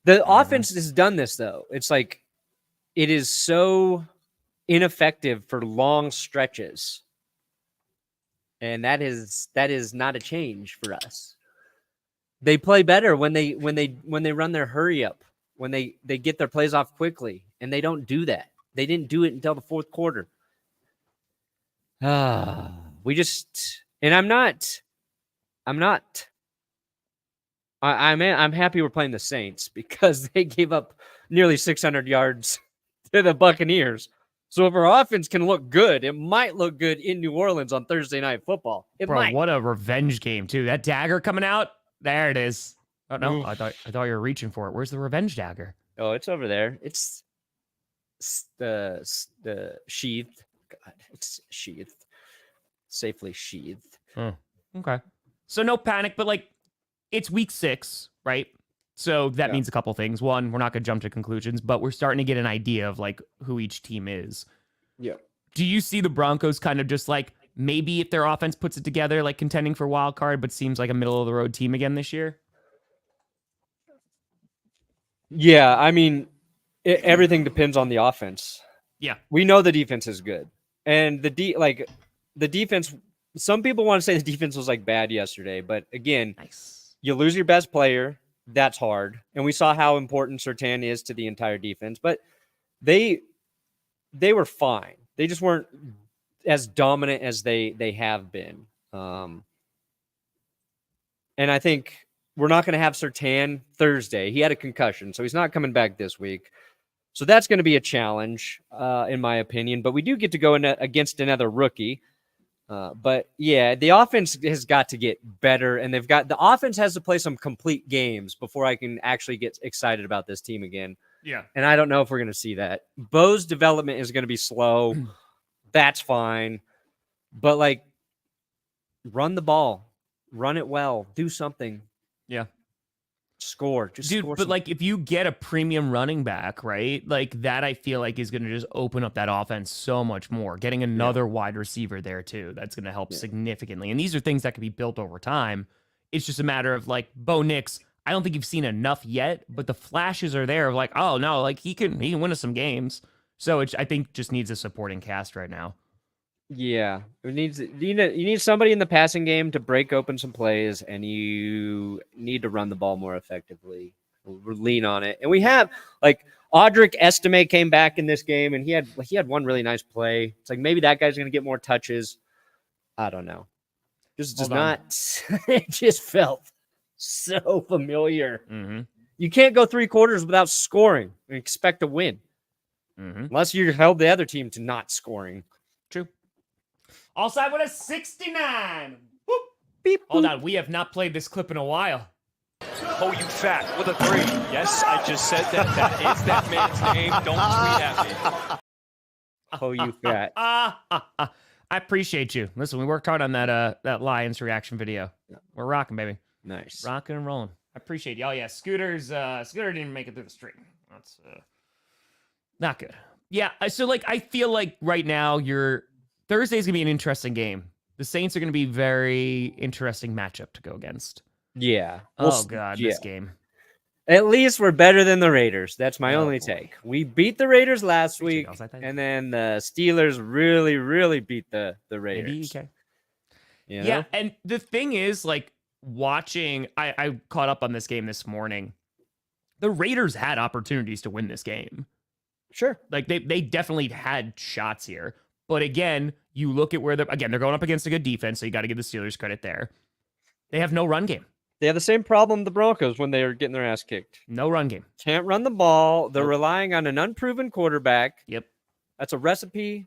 the offense has done this, though. It's like it is so ineffective for long stretches. And that is not a change for us. They play better when they run their hurry up, when they get their plays off quickly, and they don't do that. They didn't do it until the fourth quarter. I'm happy we're playing the Saints because they gave up nearly 600 yards to the Buccaneers. So if our offense can look good, it might look good in New Orleans on Thursday Night Football. What a revenge game too. That dagger coming out. There it is. Oh no, I thought you were reaching for it. Where's the revenge dagger? Oh, it's over there. It's the sheathed. God, it's sheathed. Safely sheathed. Okay. So no panic, but it's week 6, right? So that means a couple things. 1, we're not going to jump to conclusions, but we're starting to get an idea of who each team is. Yeah. Do you see the Broncos kind of just maybe if their offense puts it together, contending for wild card, but seems like a middle of the road team again this year? Yeah, I mean, everything depends on the offense. Yeah. We know the defense is good. And the defense, some people want to say the defense was bad yesterday, but again, you lose your best player. That's hard. And we saw how important Surtain is to the entire defense, but they were fine. They just weren't as dominant as they have been. And I think we're not going to have Surtain Thursday. He had a concussion, so he's not coming back this week. So that's going to be a challenge, in my opinion. But we do get to go against another rookie. But yeah, the offense has got to get better, and the offense has to play some complete games before I can actually get excited about this team again. Yeah. And I don't know if we're going to see that. Bo's development is going to be slow. That's fine. But run the ball, run it well, do something. Yeah. Score. Just dude, score but if you get a premium running back, right? That I feel is going to just open up that offense so much more. Getting another wide receiver there too, that's going to help significantly. And these are things that can be built over time. It's just a matter of Bo Nix. I don't think you've seen enough yet, but the flashes are there of oh no, he can win us some games. So I think just needs a supporting cast right now. Yeah, you need somebody in the passing game to break open some plays, and you need to run the ball more effectively. We'll lean on it, and we have Audric Estime came back in this game, and he had one really nice play. It's maybe that guy's going to get more touches. I don't know. Just not. It just felt so familiar. Mm-hmm. You can't go 3 quarters without scoring and expect to win, unless you held the other team to not scoring. True. All side with a 69. Whoop. Beep, Hold on, we have not played this clip in a while. Oh, you fat with a 3. Yes, I just said that. That is that man's name. Don't tweet at me. Oh, you fat. I appreciate you. Listen, we worked hard on that Lions reaction video. We're rocking, baby. Nice. Rocking and rolling. I appreciate you. Oh, yeah, Scooter didn't make it through the stream. That's not good. Yeah, so I feel right now Thursday's going to be an interesting game. The Saints are going to be very interesting matchup to go against. Yeah. This game. At least we're better than the Raiders. That's my only take. We beat the Raiders last week, and then the Steelers really, really beat the Raiders. Maybe, okay. You know? Yeah, and the thing is, watching, I caught up on this game this morning. The Raiders had opportunities to win this game. Sure. They definitely had shots here. But again, you look at where they're going up against a good defense, so you got to give the Steelers credit there. They have no run game. They have the same problem the Broncos when they are getting their ass kicked. No run game. Can't run the ball. They're relying on an unproven quarterback. Yep. That's a recipe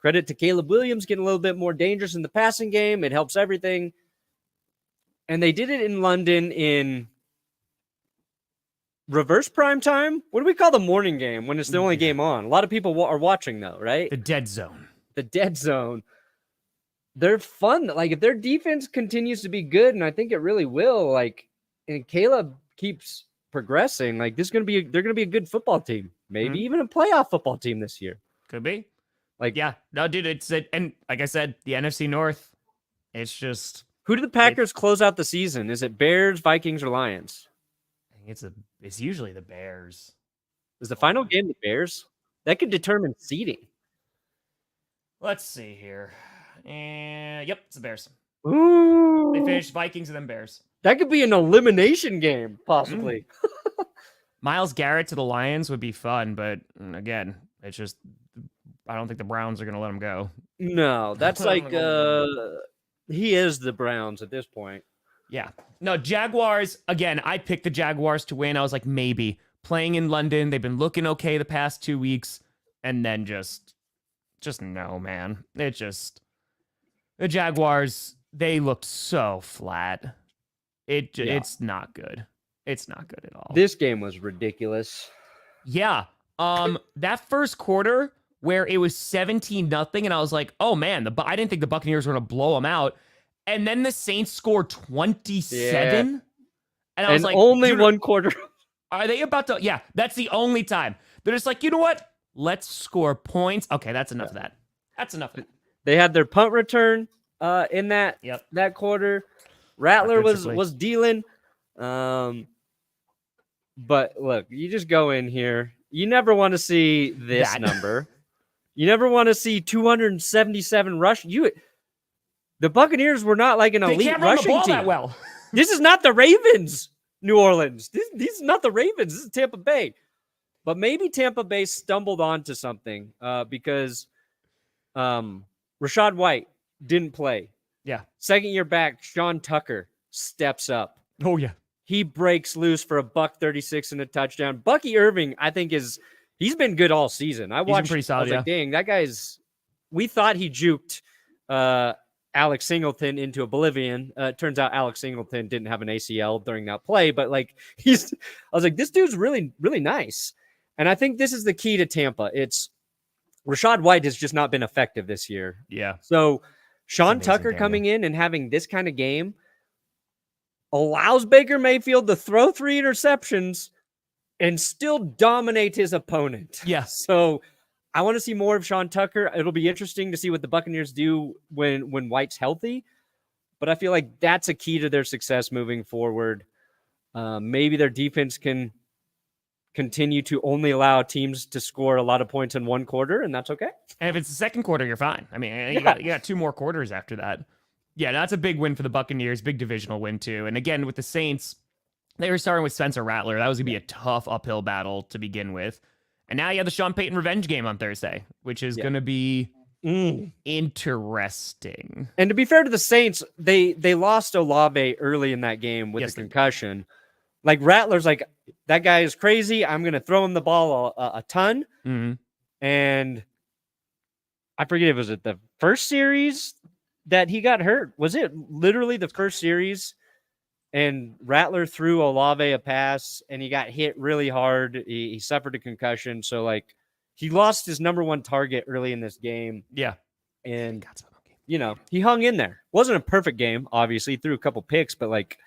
Credit to Caleb Williams getting a little bit more dangerous in the passing game. It helps everything. And they did it in London in reverse prime time. What do we call the morning game when it's the only game on? A lot of people are watching, though, right? The dead zone. The dead zone. They're fun. Like, if their defense continues to be good, and I think it really will, like, and Caleb keeps progressing, like, they're gonna be a good football team. Maybe even a playoff football team this year. Could be. Like, Yeah. No, dude, and like I said, the NFC North, it's just who do the Packers close out the season? Is it Bears, Vikings, or Lions? I think it's usually the Bears. Is the final game the Bears? That could determine seeding. Let's see here. And yep, it's the Bears. Ooh. They finished Vikings and then Bears. That could be an elimination game, possibly. Miles Garrett to the Lions would be fun, but again, it's just I don't think the Browns are going to let him go. No, that's like he is the Browns at this point. Yeah. No, Jaguars, again, I picked the Jaguars to win. I was like, maybe. Playing in London, they've been looking okay the past 2 weeks, and then just no, man. The Jaguars, they looked so flat. It's not good. It's not good at all. This game was ridiculous. Yeah. That first quarter where it was 17-0, and I was like, oh man, I didn't think the Buccaneers were going to blow them out. And then the Saints scored 27. Yeah. And I was like, only one quarter. Are they about to? Yeah, that's the only time. They're just like, you know what? Let's score points. Okay, that's enough of that. That's enough of that. They had their punt return in that quarter. Rattler was dealing. But look, you just go in here. You never want to see this number. You never want to see 277 rush. The Buccaneers were not like an elite can't run rushing the ball team. that well. This is not the Ravens, New Orleans. This is not the Ravens. This is Tampa Bay. But maybe Tampa Bay stumbled onto something because Rashad White didn't play. Yeah. Second year back, Sean Tucker steps up. Oh, yeah. He breaks loose for $136 and a touchdown. Bucky Irving, I think, he's been good all season. I watched. Pretty solid, I was like, dang, that guy's. We thought he juked Alex Singleton into oblivion. Turns out Alex Singleton didn't have an ACL during that play, but like I was like, this dude's really, really nice. And I think this is the key to Tampa. It's Rashad White has just not been effective this year. Yeah. So Sean Tucker coming in and having this kind of game allows Baker Mayfield to throw 3 interceptions and still dominate his opponent. Yeah. So I want to see more of Sean Tucker. It'll be interesting to see what the Buccaneers do when White's healthy. But I feel like that's a key to their success moving forward. Maybe their defense can continue to only allow teams to score a lot of points in one quarter, and that's okay. And if it's the second quarter, you're fine. I mean, you got 2 more quarters after that. Yeah, that's a big win for the Buccaneers. Big divisional win, too. And again, with the Saints, they were starting with Spencer Rattler. That was going to be a tough uphill battle to begin with. And now you have the Sean Payton revenge game on Thursday, which is going to be interesting. And to be fair to the Saints, they lost Olave early in that game with a concussion. Like, Rattler's like, that guy is crazy. I'm going to throw him the ball a ton. Mm-hmm. And I forget, was it the first series that he got hurt? Was it literally the first series? And Rattler threw Olave a pass, and he got hit really hard. He suffered a concussion. So, like, he lost his number one target early in this game. Yeah. And, you know, he hung in there. Wasn't a perfect game, obviously. Threw a couple picks, but, like,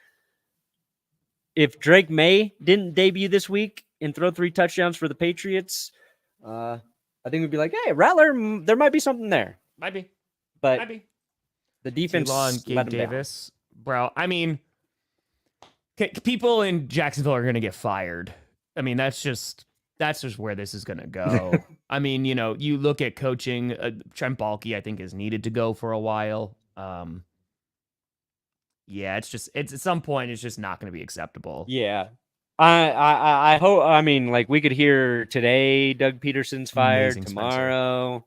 if Drake Maye didn't debut this week and throw 3 touchdowns for the Patriots, I think we'd be like, hey, Rattler, there might be something there. Might be. But Might be. The defense and Gabe let him Davis. Bro, I mean, people in Jacksonville are going to get fired. I mean, that's just where this is going to go. I mean, you know, you look at coaching, Trent Baalke, I think, is needed to go for a while. Yeah, it's at some point, it's just not going to be acceptable. Yeah. I hope, I mean, like, we could hear today Doug Peterson's fired. Amazing, tomorrow. Spencer.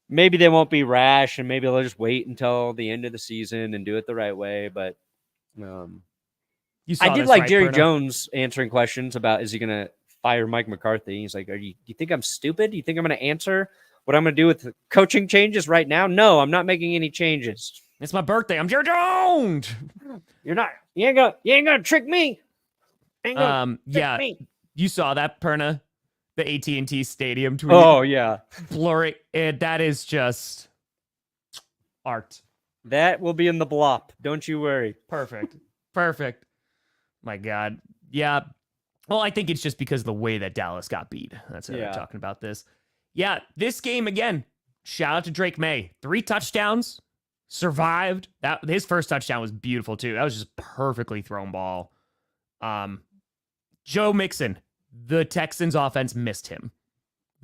Maybe they won't be rash, and maybe they'll just wait until the end of the season and do it the right way. But I did like Jerry Jones answering questions about, is he going to fire Mike McCarthy? He's like, do you think I'm stupid? Do you think I'm going to answer what I'm going to do with the coaching changes right now? No, I'm not making any changes. It's my birthday. I'm Jerry Jones. You ain't gonna trick me. Ain't gonna trick me. You saw that, Perna, the AT&T Stadium tweet. Oh yeah, blurry. That is just art. That will be in the blop. Don't you worry. Perfect. My God. Yeah. Well, I think it's just because of the way that Dallas got beat. That's why they're talking about this. Yeah, this game again. Shout out to Drake Maye. 3 touchdowns. Survived. His first touchdown was beautiful too. That was just perfectly thrown ball. Joe Mixon, the Texans offense missed him.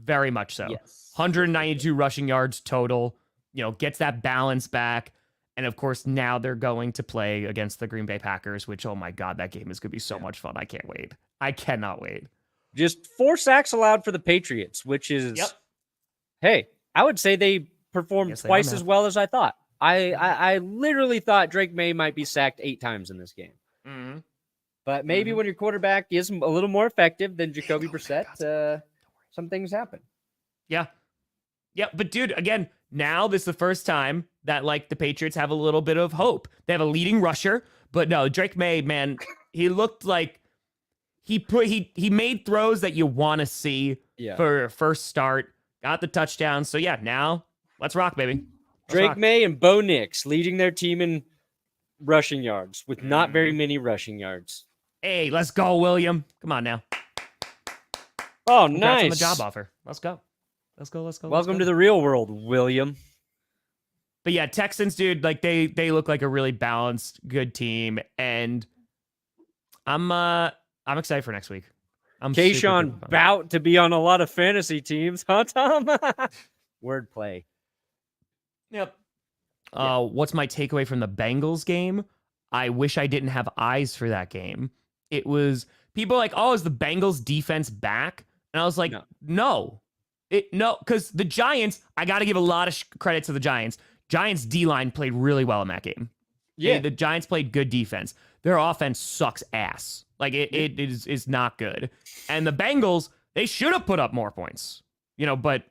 Very much so. Yes. 192 rushing yards total. Gets that balance back. And of course, now they're going to play against the Green Bay Packers, which, oh my God, that game is going to be so much fun. I can't wait. I cannot wait. Just 4 sacks allowed for the Patriots, which is, hey, I would say they performed twice as well as I thought. I literally thought Drake Maye might be sacked 8 times in this game. Mm-hmm. But maybe when your quarterback is a little more effective than Jacoby Brissett, some things happen. Yeah. Yeah, but dude, again, now this is the first time that the Patriots have a little bit of hope. They have a leading rusher, but no, Drake Maye, man, he looked like he made throws that you want to see for first start. Got the touchdown. So yeah, now let's rock, baby. Drake Maye and Bo Nix leading their team in rushing yards with not very many rushing yards. Hey, let's go, William. Come on now. Oh, Congrats nice. on the job offer. Let's go. Welcome to the real world, William. But yeah, Texans, dude, they look like a really balanced, good team, and I'm excited for next week. Kayshawn about to be on a lot of fantasy teams, huh, Tom? Wordplay. Yep. What's my takeaway from the Bengals game? I wish I didn't have eyes for that game. It was people like, oh, is the Bengals defense back? And I was like, no, because the Giants, I got to give a lot of credit to the Giants. Giants D-line played really well in that game. Yeah, the Giants played good defense. Their offense sucks ass. It is not good. And the Bengals, they should have put up more points. But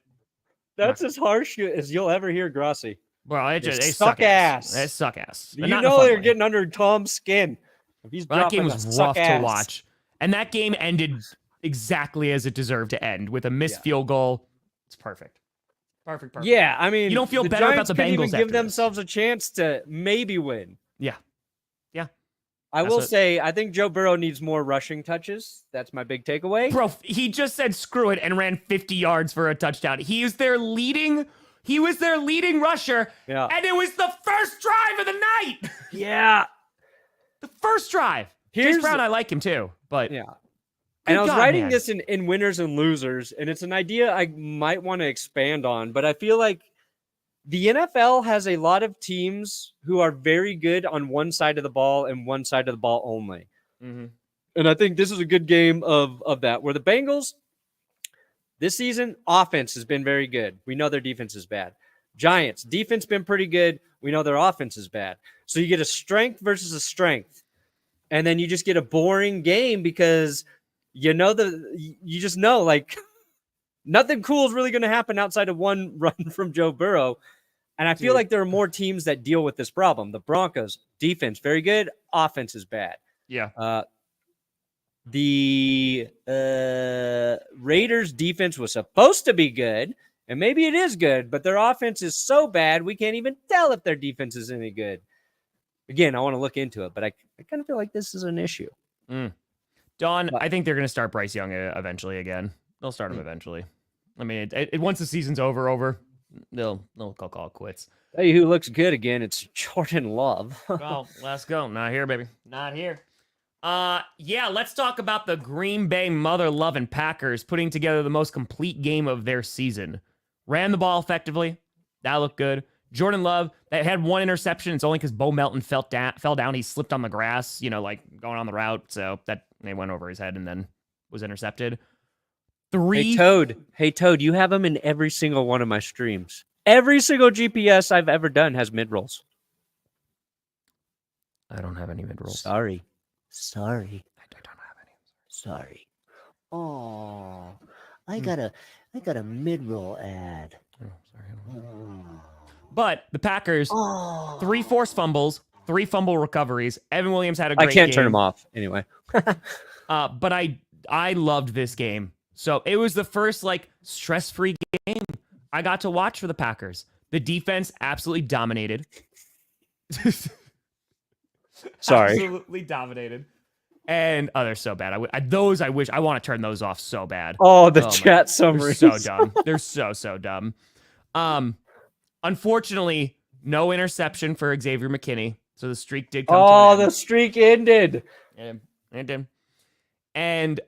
that's as harsh as you'll ever hear Grossi. Well, they suck ass. They suck ass. They're getting under Tom's skin. That game was rough to watch. And that game ended exactly as it deserved to end, with a missed field goal. It's perfect. Perfect. Yeah, I mean, you don't feel better about the Bengals even give themselves a chance to maybe win. Yeah. I will say, I think Joe Burrow needs more rushing touches. That's my big takeaway. Bro, he just said screw it and ran 50 yards for a touchdown. He was their leading rusher. Yeah. And it was the first drive of the night. Yeah. The first drive. Chase Brown, I like him too, but yeah. And I was writing this in winners and losers, and it's an idea I might want to expand on, but I feel like the NFL has a lot of teams who are very good on one side of the ball and one side of the ball only. Mm-hmm. And I think this is a good game of that, where the Bengals, this season, offense has been very good. We know their defense is bad. Giants, defense been pretty good. We know their offense is bad. So you get a strength versus a strength. And then you just get a boring game because you just know nothing cool is really going to happen outside of one run from Joe Burrow. And I feel like there are more teams that deal with this problem. The Broncos, defense, very good. Offense is bad. Yeah. The Raiders defense was supposed to be good, and maybe it is good, but their offense is so bad we can't even tell if their defense is any good. Again, I want to look into it, but I kind of feel like this is an issue. Don, I think they're going to start Bryce Young eventually again. They'll start him eventually. I mean, once the season's over, they'll call it quits. Hey, who looks good again? It's Jordan Love. Well, let's go. Not here, baby. Not here. Yeah, let's talk about the Green Bay mother-loving Packers putting together the most complete game of their season. Ran the ball effectively. That looked good. Jordan Love, that had one interception. It's only because Bo Melton fell down. He slipped on the grass, going on the route. So that they went over his head and then was intercepted. Hey, Toad, you have him in every single one of my streams. Every single GPS I've ever done has mid-rolls. I don't have any mid-rolls. Sorry. I don't have any. Sorry. Oh, I got a mid-roll ad. But the Packers, 3 forced fumbles, 3 fumble recoveries. Evan Williams had a great game. I can't turn him off anyway. But I loved this game. So it was the first stress-free game I got to watch for the Packers. The defense absolutely dominated. Sorry. Absolutely dominated. And they're so bad. I wish I want to turn those off so bad. Oh, the chat summaries. They're so dumb. They're so dumb. Unfortunately, no interception for Xavier McKinney. So the streak did come to an end. The streak ended. It did. And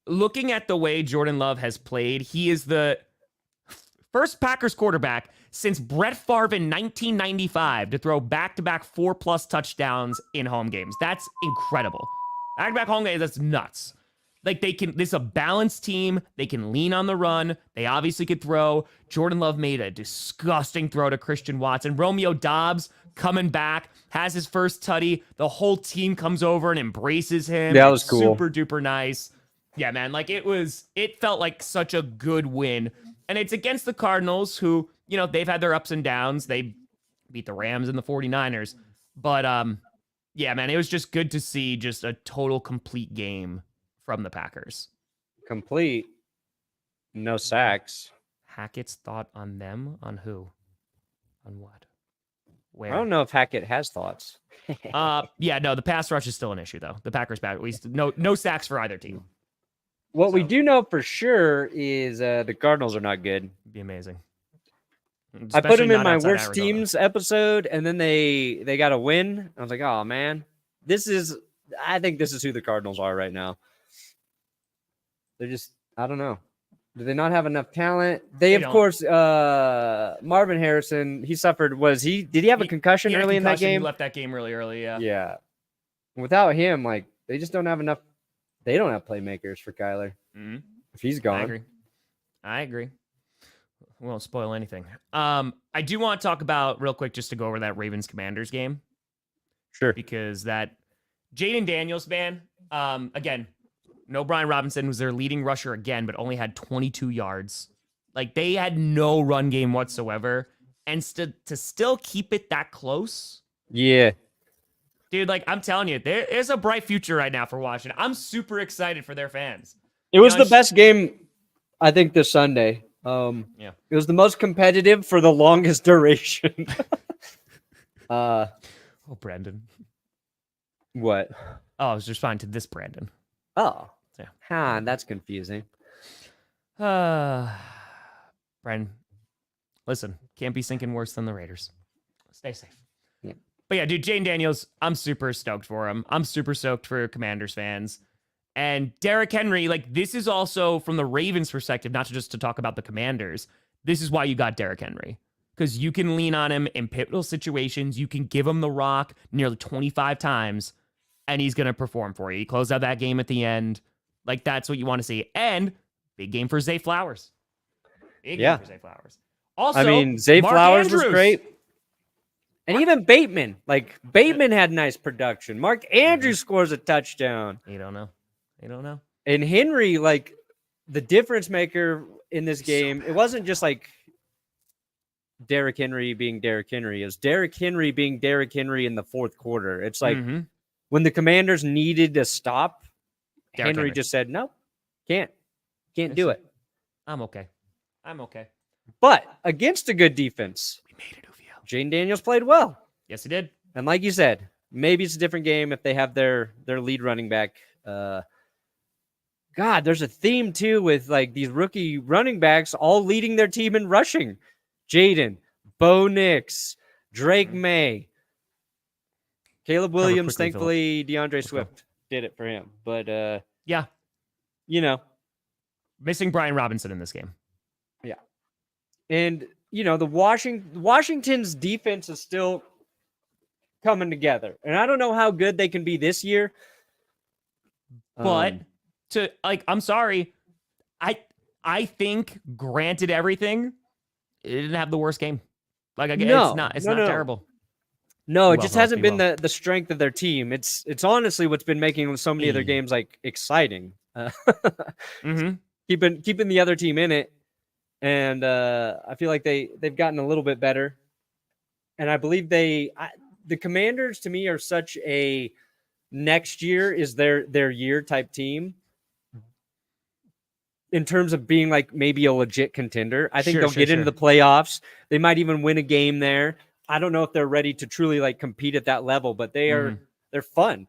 looking at the way Jordan Love has played, he is the first Packers quarterback since Brett Favre in 1995 to throw back-to-back 4+ touchdowns in home games. That's incredible. Back-to-back home games, that's nuts. This is a balanced team. They can lean on the run. They obviously could throw. Jordan Love made a disgusting throw to Christian Watson. Romeo Doubs coming back, has his first tutty. The whole team comes over and embraces him. That was cool. Super duper nice. Yeah, man. It felt like such a good win. And it's against the Cardinals who, they've had their ups and downs. They beat the Rams and the 49ers. But, yeah, man, it was just good to see just a total complete game from the Packers. Complete. No sacks. Hackett's thought on them? On who? On what? Where? I don't know if Hackett has thoughts. Yeah, no, the pass rush is still an issue, though. The Packers back. No sacks for either team. What we do know for sure is the Cardinals are not good. It'd be amazing. I put them in Especially my not outside worst Arizona. teams episode, and then they got a win. I was like, oh, man. I think this is who the Cardinals are right now. They're just, I don't know. Do they not have enough talent? They of don't. course, Marvin Harrison, he suffered, did he have a concussion He had a early in that concussion. game? He left that game really early, yeah. Yeah. Without him, they just don't have enough. They don't have playmakers for Kyler. Mm-hmm. If he's gone. I agree. We won't spoil anything. I do want to talk about real quick just to go over that Ravens-Commanders game. Sure. Because that Jayden Daniels, man, again, no Brian Robinson was their leading rusher again, but only had 22 yards. They had no run game whatsoever. And to still keep it that close. Yeah. Dude, I'm telling you, there's a bright future right now for Washington. I'm super excited for their fans. It was the best game, I think, this Sunday. Yeah. It was the most competitive for the longest duration. Oh, Brandon. What? Oh, I was just fine to this Brandon. Oh. Yeah. That's confusing. Brandon, listen, can't be sinking worse than the Raiders. Stay safe. Yeah. But yeah, dude, Jayden Daniels, I'm super stoked for him. I'm super stoked for Commanders fans. And Derrick Henry, this is also from the Ravens' perspective, not just to talk about the Commanders. This is why you got Derrick Henry. Because you can lean on him in pivotal situations. You can give him the rock nearly 25 times, and he's going to perform for you. He closed out that game at the end. That's what you want to see. And big game for Zay Flowers. Big game for Zay Flowers. Also, Zay Mark Flowers Andrews was great. And even Bateman. Bateman had nice production. Mark Andrews scores a touchdown. You don't know. And Henry, the difference maker in this game, it wasn't just Derrick Henry being Derrick Henry. It was Derrick Henry being Derrick Henry in the fourth quarter. It's when the Commanders needed to stop, Henry just said, no, can't do it. I'm okay. But against a good defense, We made it, Uvio. Jayden Daniels played well. Yes, he did. And like you said, maybe it's a different game if they have their lead running back. God, there's a theme too with these rookie running backs all leading their team in rushing. Jayden, Bo Nix, Drake Maye, Caleb Williams. quickly, Thankfully, DeAndre Swift did it for him. But Yeah. Missing Brian Robinson in this game. Yeah. And the Washington's defense is still coming together. And I don't know how good they can be this year. But I'm sorry. I think, granted everything, it didn't have the worst game. It's not terrible. No, it Be just well, hasn't be been the strength of their team. It's honestly what's been making so many of their games exciting. Mm-hmm. Keeping the other team in it. And I feel like they've gotten a little bit better. And I believe the Commanders to me are such a next year is their year type team in terms of being like maybe a legit contender. I think they'll get into the playoffs. They might even win a game there. I don't know if they're ready to truly like compete at that level, but they're fun.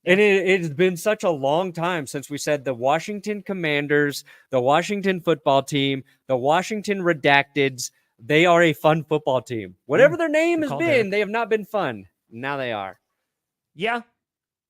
And it has been such a long time since we said the Washington Commanders, the Washington football team, the Washington Redacteds, they are a fun football team. Whatever their name has been, they have not been fun. Now they are. Yeah,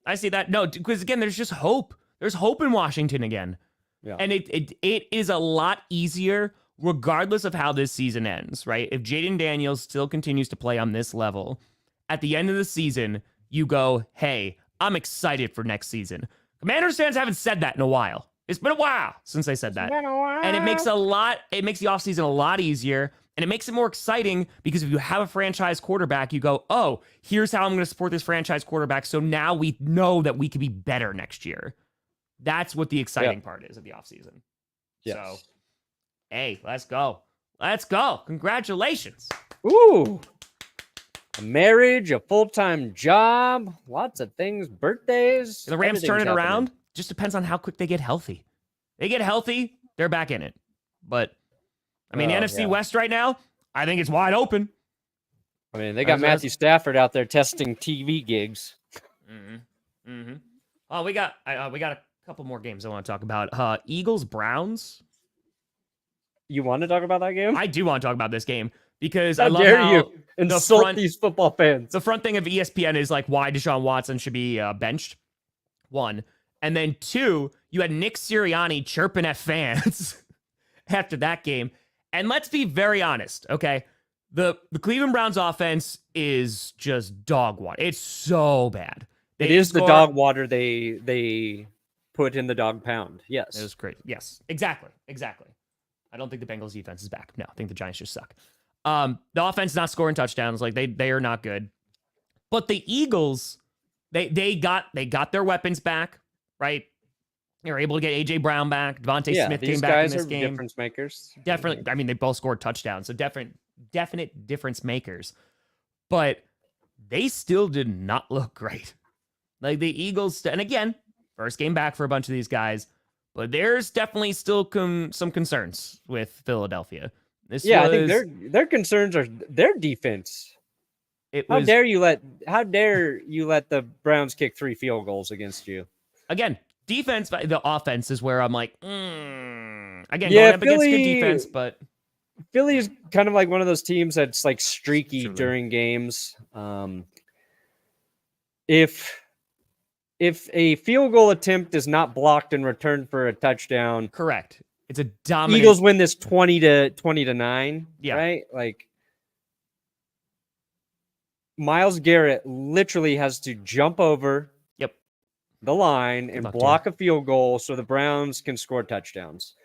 I see that. No, because again, there's just hope. There's hope in Washington again. Yeah. And it is a lot easier regardless of how this season ends, right? If Jayden Daniels still continues to play on this level, at the end of the season, you go, hey, I'm excited for next season. Commanders fans haven't said that in a while. It's been a while since they said that. And it makes the offseason a lot easier, and it makes it more exciting because if you have a franchise quarterback, you go, oh, here's how I'm going to support this franchise quarterback, so now we know that we can be better next year. That's what the exciting part is of the offseason. Yes. So, hey, let's go. Let's go. Congratulations. Ooh. A marriage, a full-time job, lots of things, birthdays. The Rams turn it around. Just depends on how quick they get healthy. They get healthy, they're back in it. But, I mean, the NFC West right now, I think it's wide open. I mean, they got Matthew Stafford out there testing TV gigs. Oh, we got a couple more games I want to talk about. Eagles-Browns. You want to talk about that game? I do want to talk about this game. Because I love dare how you insult these football fans. The front thing of ESPN is like why Deshaun Watson should be benched. One. And then two, you had Nick Sirianni chirping at fans after that game. And let's be very honest, okay? The Cleveland Browns offense is just dog water. It's so bad. It is the dog water they put in the dog pound. Yes. It was great. Yes, exactly. I don't think the Bengals defense is back. No, I think the Giants just suck. The offense is not scoring touchdowns. Like they are not good. But the Eagles, they got their weapons back, right? They were able to get AJ Brown back. Devontae Smith came back in this game. Difference makers. Definitely. I mean, they both scored touchdowns, so definite difference makers. But they still did not look great. Like the Eagles, and again, first game back for a bunch of these guys, but there's definitely still some concerns with Philadelphia. I think their concerns are their defense. How dare you let the Browns kick 3 field goals against you? Again, defense, the offense is where I'm like, again, going up Philly, against good defense, but Philly is kind of like one of those teams that's like streaky during games. If a field goal attempt is not blocked and returned for a touchdown, correct. It's a dominant. Eagles win this 20-9. Yeah. Right? Like Myles Garrett literally has to jump over the line and block a field goal so the Browns can score touchdowns.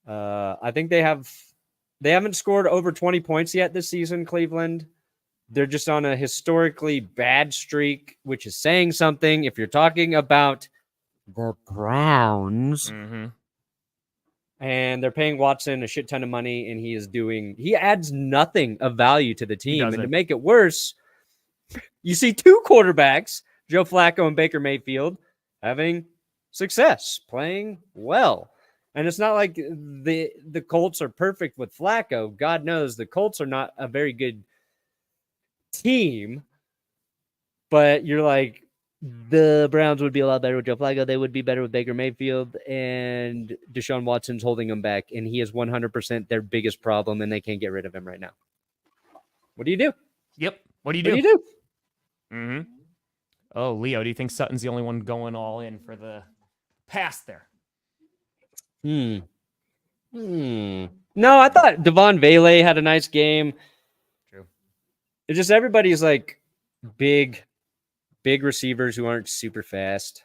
I think they haven't scored over 20 points yet this season, Cleveland. They're just on a historically bad streak, which is saying something if you're talking about the Browns. And they're paying Watson a shit ton of money, and he adds nothing of value to the team. And to make it worse, you see 2 quarterbacks, Joe Flacco and Baker Mayfield, having success, playing well. And it's not like the Colts are perfect with Flacco. God knows the Colts are not a very good team, but you're like, the Browns would be a lot better with Joe Flacco. They would be better with Baker Mayfield, and Deshaun Watson's holding them back, and he is 100% their biggest problem, and they can't get rid of him right now. What do you do? Yep. What do you do? Oh, Leo, do you think Sutton's the only one going all in for the pass there? No, I thought Devon Vele had a nice game. True. It's just everybody's like big receivers who aren't super fast.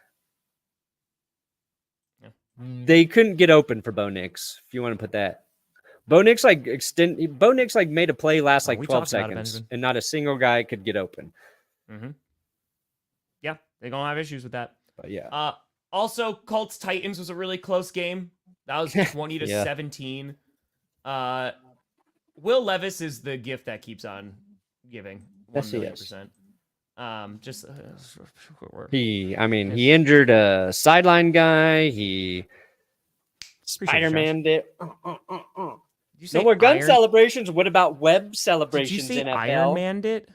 Yeah. They couldn't get open for Bo Nix, if you want to put that. Bo Nix made a play last 12 seconds, and not a single guy could get open. Yeah, they're going to have issues with that. But yeah. Also, Colts-Titans was a really close game. That was 20-17. Will Levis is the gift that keeps on giving. Yes, he is. 1,000,000%. He injured a sideline guy. He Spider-Man did. Did you say No more gun Iron- celebrations. What about web Did you celebrations? say NFL? Iron Man it?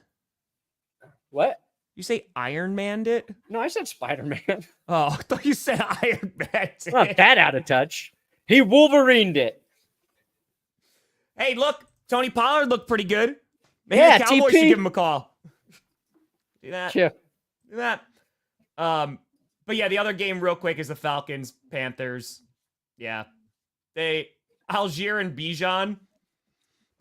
What? You say Iron Man it? No, I said Spider-Man. Oh, I thought you said Iron Man. Not that out of touch. He Wolverined it. Hey, look, Tony Pollard looked pretty good. Maybe Yeah, the Cowboys TP. should give him a call. Do that. Yeah. Do that. But yeah, the other game real quick is the Falcons, Panthers. Yeah. Algier and Bijan.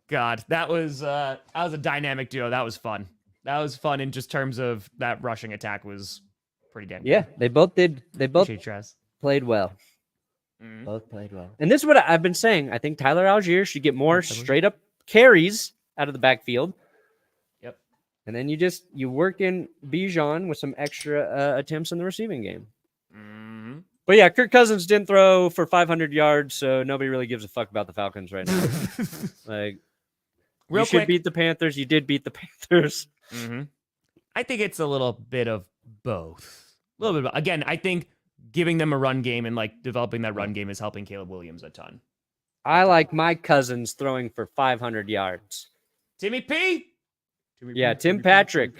God, that was a dynamic duo. That was fun. That was fun in just terms of that rushing attack was pretty damn good. Yeah, they both did. They both Appreciate you, Trez. played well. Mhm. Both played well. And this is what I've been saying. I think Tyler Algier should get more straight up carries out of the backfield. Yep. And then you work in Bijan with some extra attempts in the receiving game. Mhm. But yeah, Kirk Cousins didn't throw for 500 yards, so nobody really gives a fuck about the Falcons right now. Like, Real you should quick. beat the Panthers. You did beat the Panthers. Mm-hmm. I think it's a little bit of both. A little bit of, again, I think giving them a run game and like developing that run game is helping Caleb Williams a ton. I like my Cousins throwing for 500 yards. Timmy P. Yeah, Tim Patrick.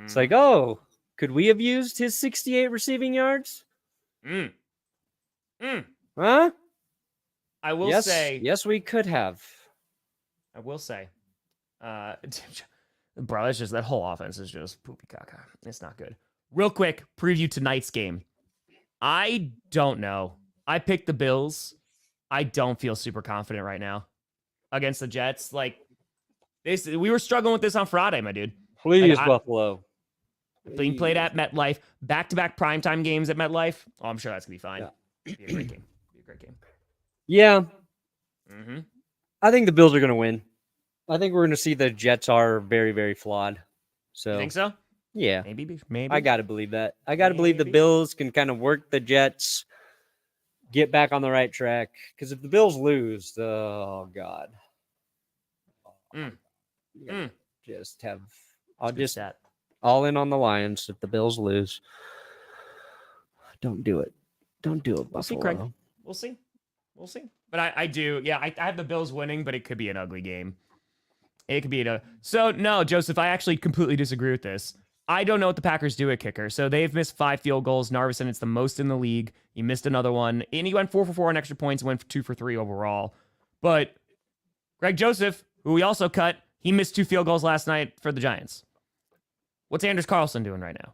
It's like, oh, could we have used his 68 receiving yards? Huh? I will say, yes, we could have. I will say, bro, it's just that whole offense is just poopy caca. It's not good. Real quick, preview tonight's game. I don't know. I picked the Bills. I don't feel super confident right now against the Jets. Like this, we were struggling with this on Friday, my dude. Please, Like, Buffalo. Being played at MetLife, back-to-back primetime games at MetLife. Oh, I'm sure that's gonna be fine. Yeah. Be a great game. Be a great game. Yeah, Mm-hmm. I think the Bills are going to win. I think we're going to see the Jets are very, very flawed. So, You think so? yeah, Maybe. I got to believe that. I got to believe the Maybe. Bills can kind of work the Jets, get back on the right track. Because if the Bills lose, oh, God. Just have, I'll just that. all in on the Lions if the Bills lose. Don't do it. Don't do it, We'll see, Buffalo. Craig. We'll see. We'll see. But I do. Yeah, I have the Bills winning, but it could be an ugly game. It could be So, no, Joseph, I actually completely disagree with this. I don't know what the Packers do at kicker. So they've missed 5 field goals. Narvison, it's the most in the league. He missed another one. And he went 4 for 4 on extra points and went 2 for 3 overall. But Greg Joseph, who we also cut, he missed 2 field goals last night for the Giants. What's Anders Carlson doing right now?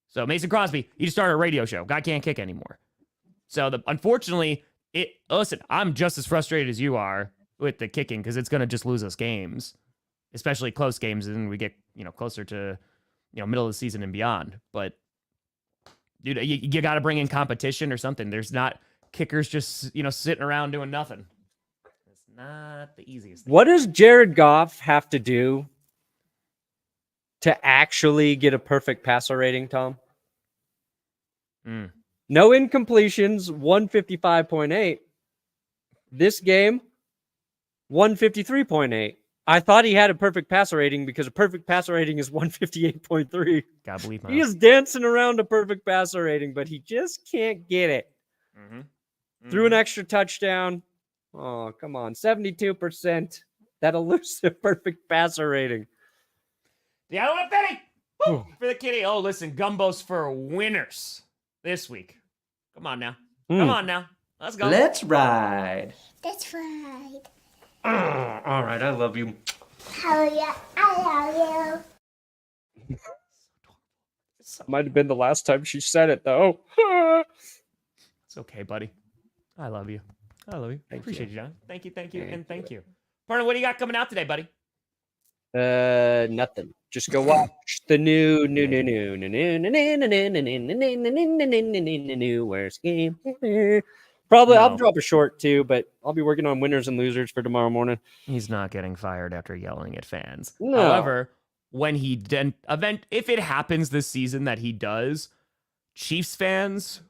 So Mason Crosby, he just started a radio show. Guy can't kick anymore. So unfortunately, listen, I'm just as frustrated as you are with the kicking because it's going to just lose us games, especially close games, and we get closer to middle of the season and beyond. But dude, you got to bring in competition or something. There's not kickers just sitting around doing nothing. It's not the easiest thing. What does Jared Goff have to do to actually get a perfect passer rating, Tom? No incompletions, 155.8. This game, 153.8. I thought he had a perfect passer rating because a perfect passer rating is 158.3. Gotta believe He is dancing around a perfect passer rating, but he just can't get it. Threw an extra touchdown. Oh, come on. 72%. That elusive perfect passer rating. Yeah, I want Benny Woo! For the kitty. Oh, listen, Gumbo's for winners this week. Come on now. Come on now. Let's go. Let's ride. That's right. All right, I love you. Hell yeah, I love you. Might have been the last time she said it, though. It's okay, buddy. I love you. I love you. Thank Appreciate you. you, John. Thank you, Thank and thank you. Partner, what do you got coming out today, buddy? Nothing. Just go watch the new Where's game? Probably I'll drop a short too, but I'll be working on winners and losers for tomorrow morning. He's not getting fired after yelling at fans. No. However, when he if it happens this season that he does, Chiefs fans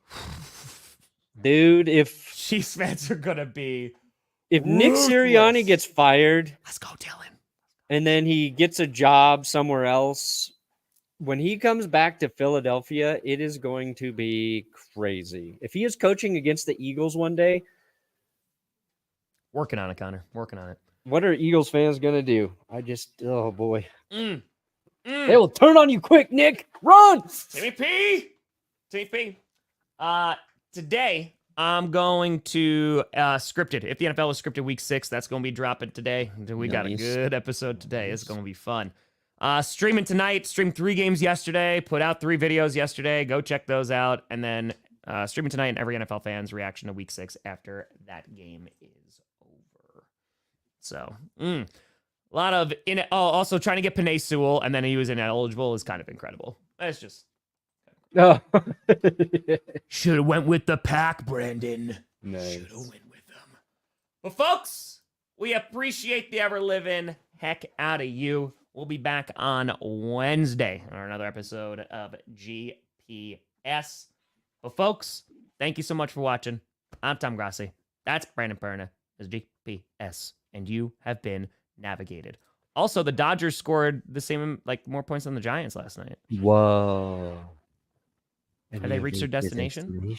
Dude, Chiefs fans are gonna be if Nick Sirianni gets fired, let's go, Dylan. and then he gets a job somewhere else, when he comes back to Philadelphia, it is going to be crazy. If he is coaching against the Eagles one day, Working on it, Connor. Working on it. what are Eagles fans going to do? Oh boy. They will turn on you quick, Nick. Run! Timmy P. Today, I'm going to scripted. If the NFL was scripted week 6, that's going to be dropping today. We got a good episode today. It's going to be fun. Streaming tonight. Streamed 3 games yesterday. Put out 3 videos yesterday. Go check those out. And then streaming tonight and every NFL fan's reaction to week 6 after that game is over. So, a lot of also trying to get Panay Sewell, and then he was ineligible is kind of incredible. It's just Oh. should have went with the pack, Brandon. Nice. Should have went with them. But folks, we appreciate the ever living heck out of you. We'll be back on Wednesday on another episode of GPS. But folks, thank you so much for watching. I'm Tom Grossi. That's Brandon Perna. Is GPS, and you have been navigated. Also, the Dodgers scored the same, more points than the Giants last night. Whoa. Have they reached their destination?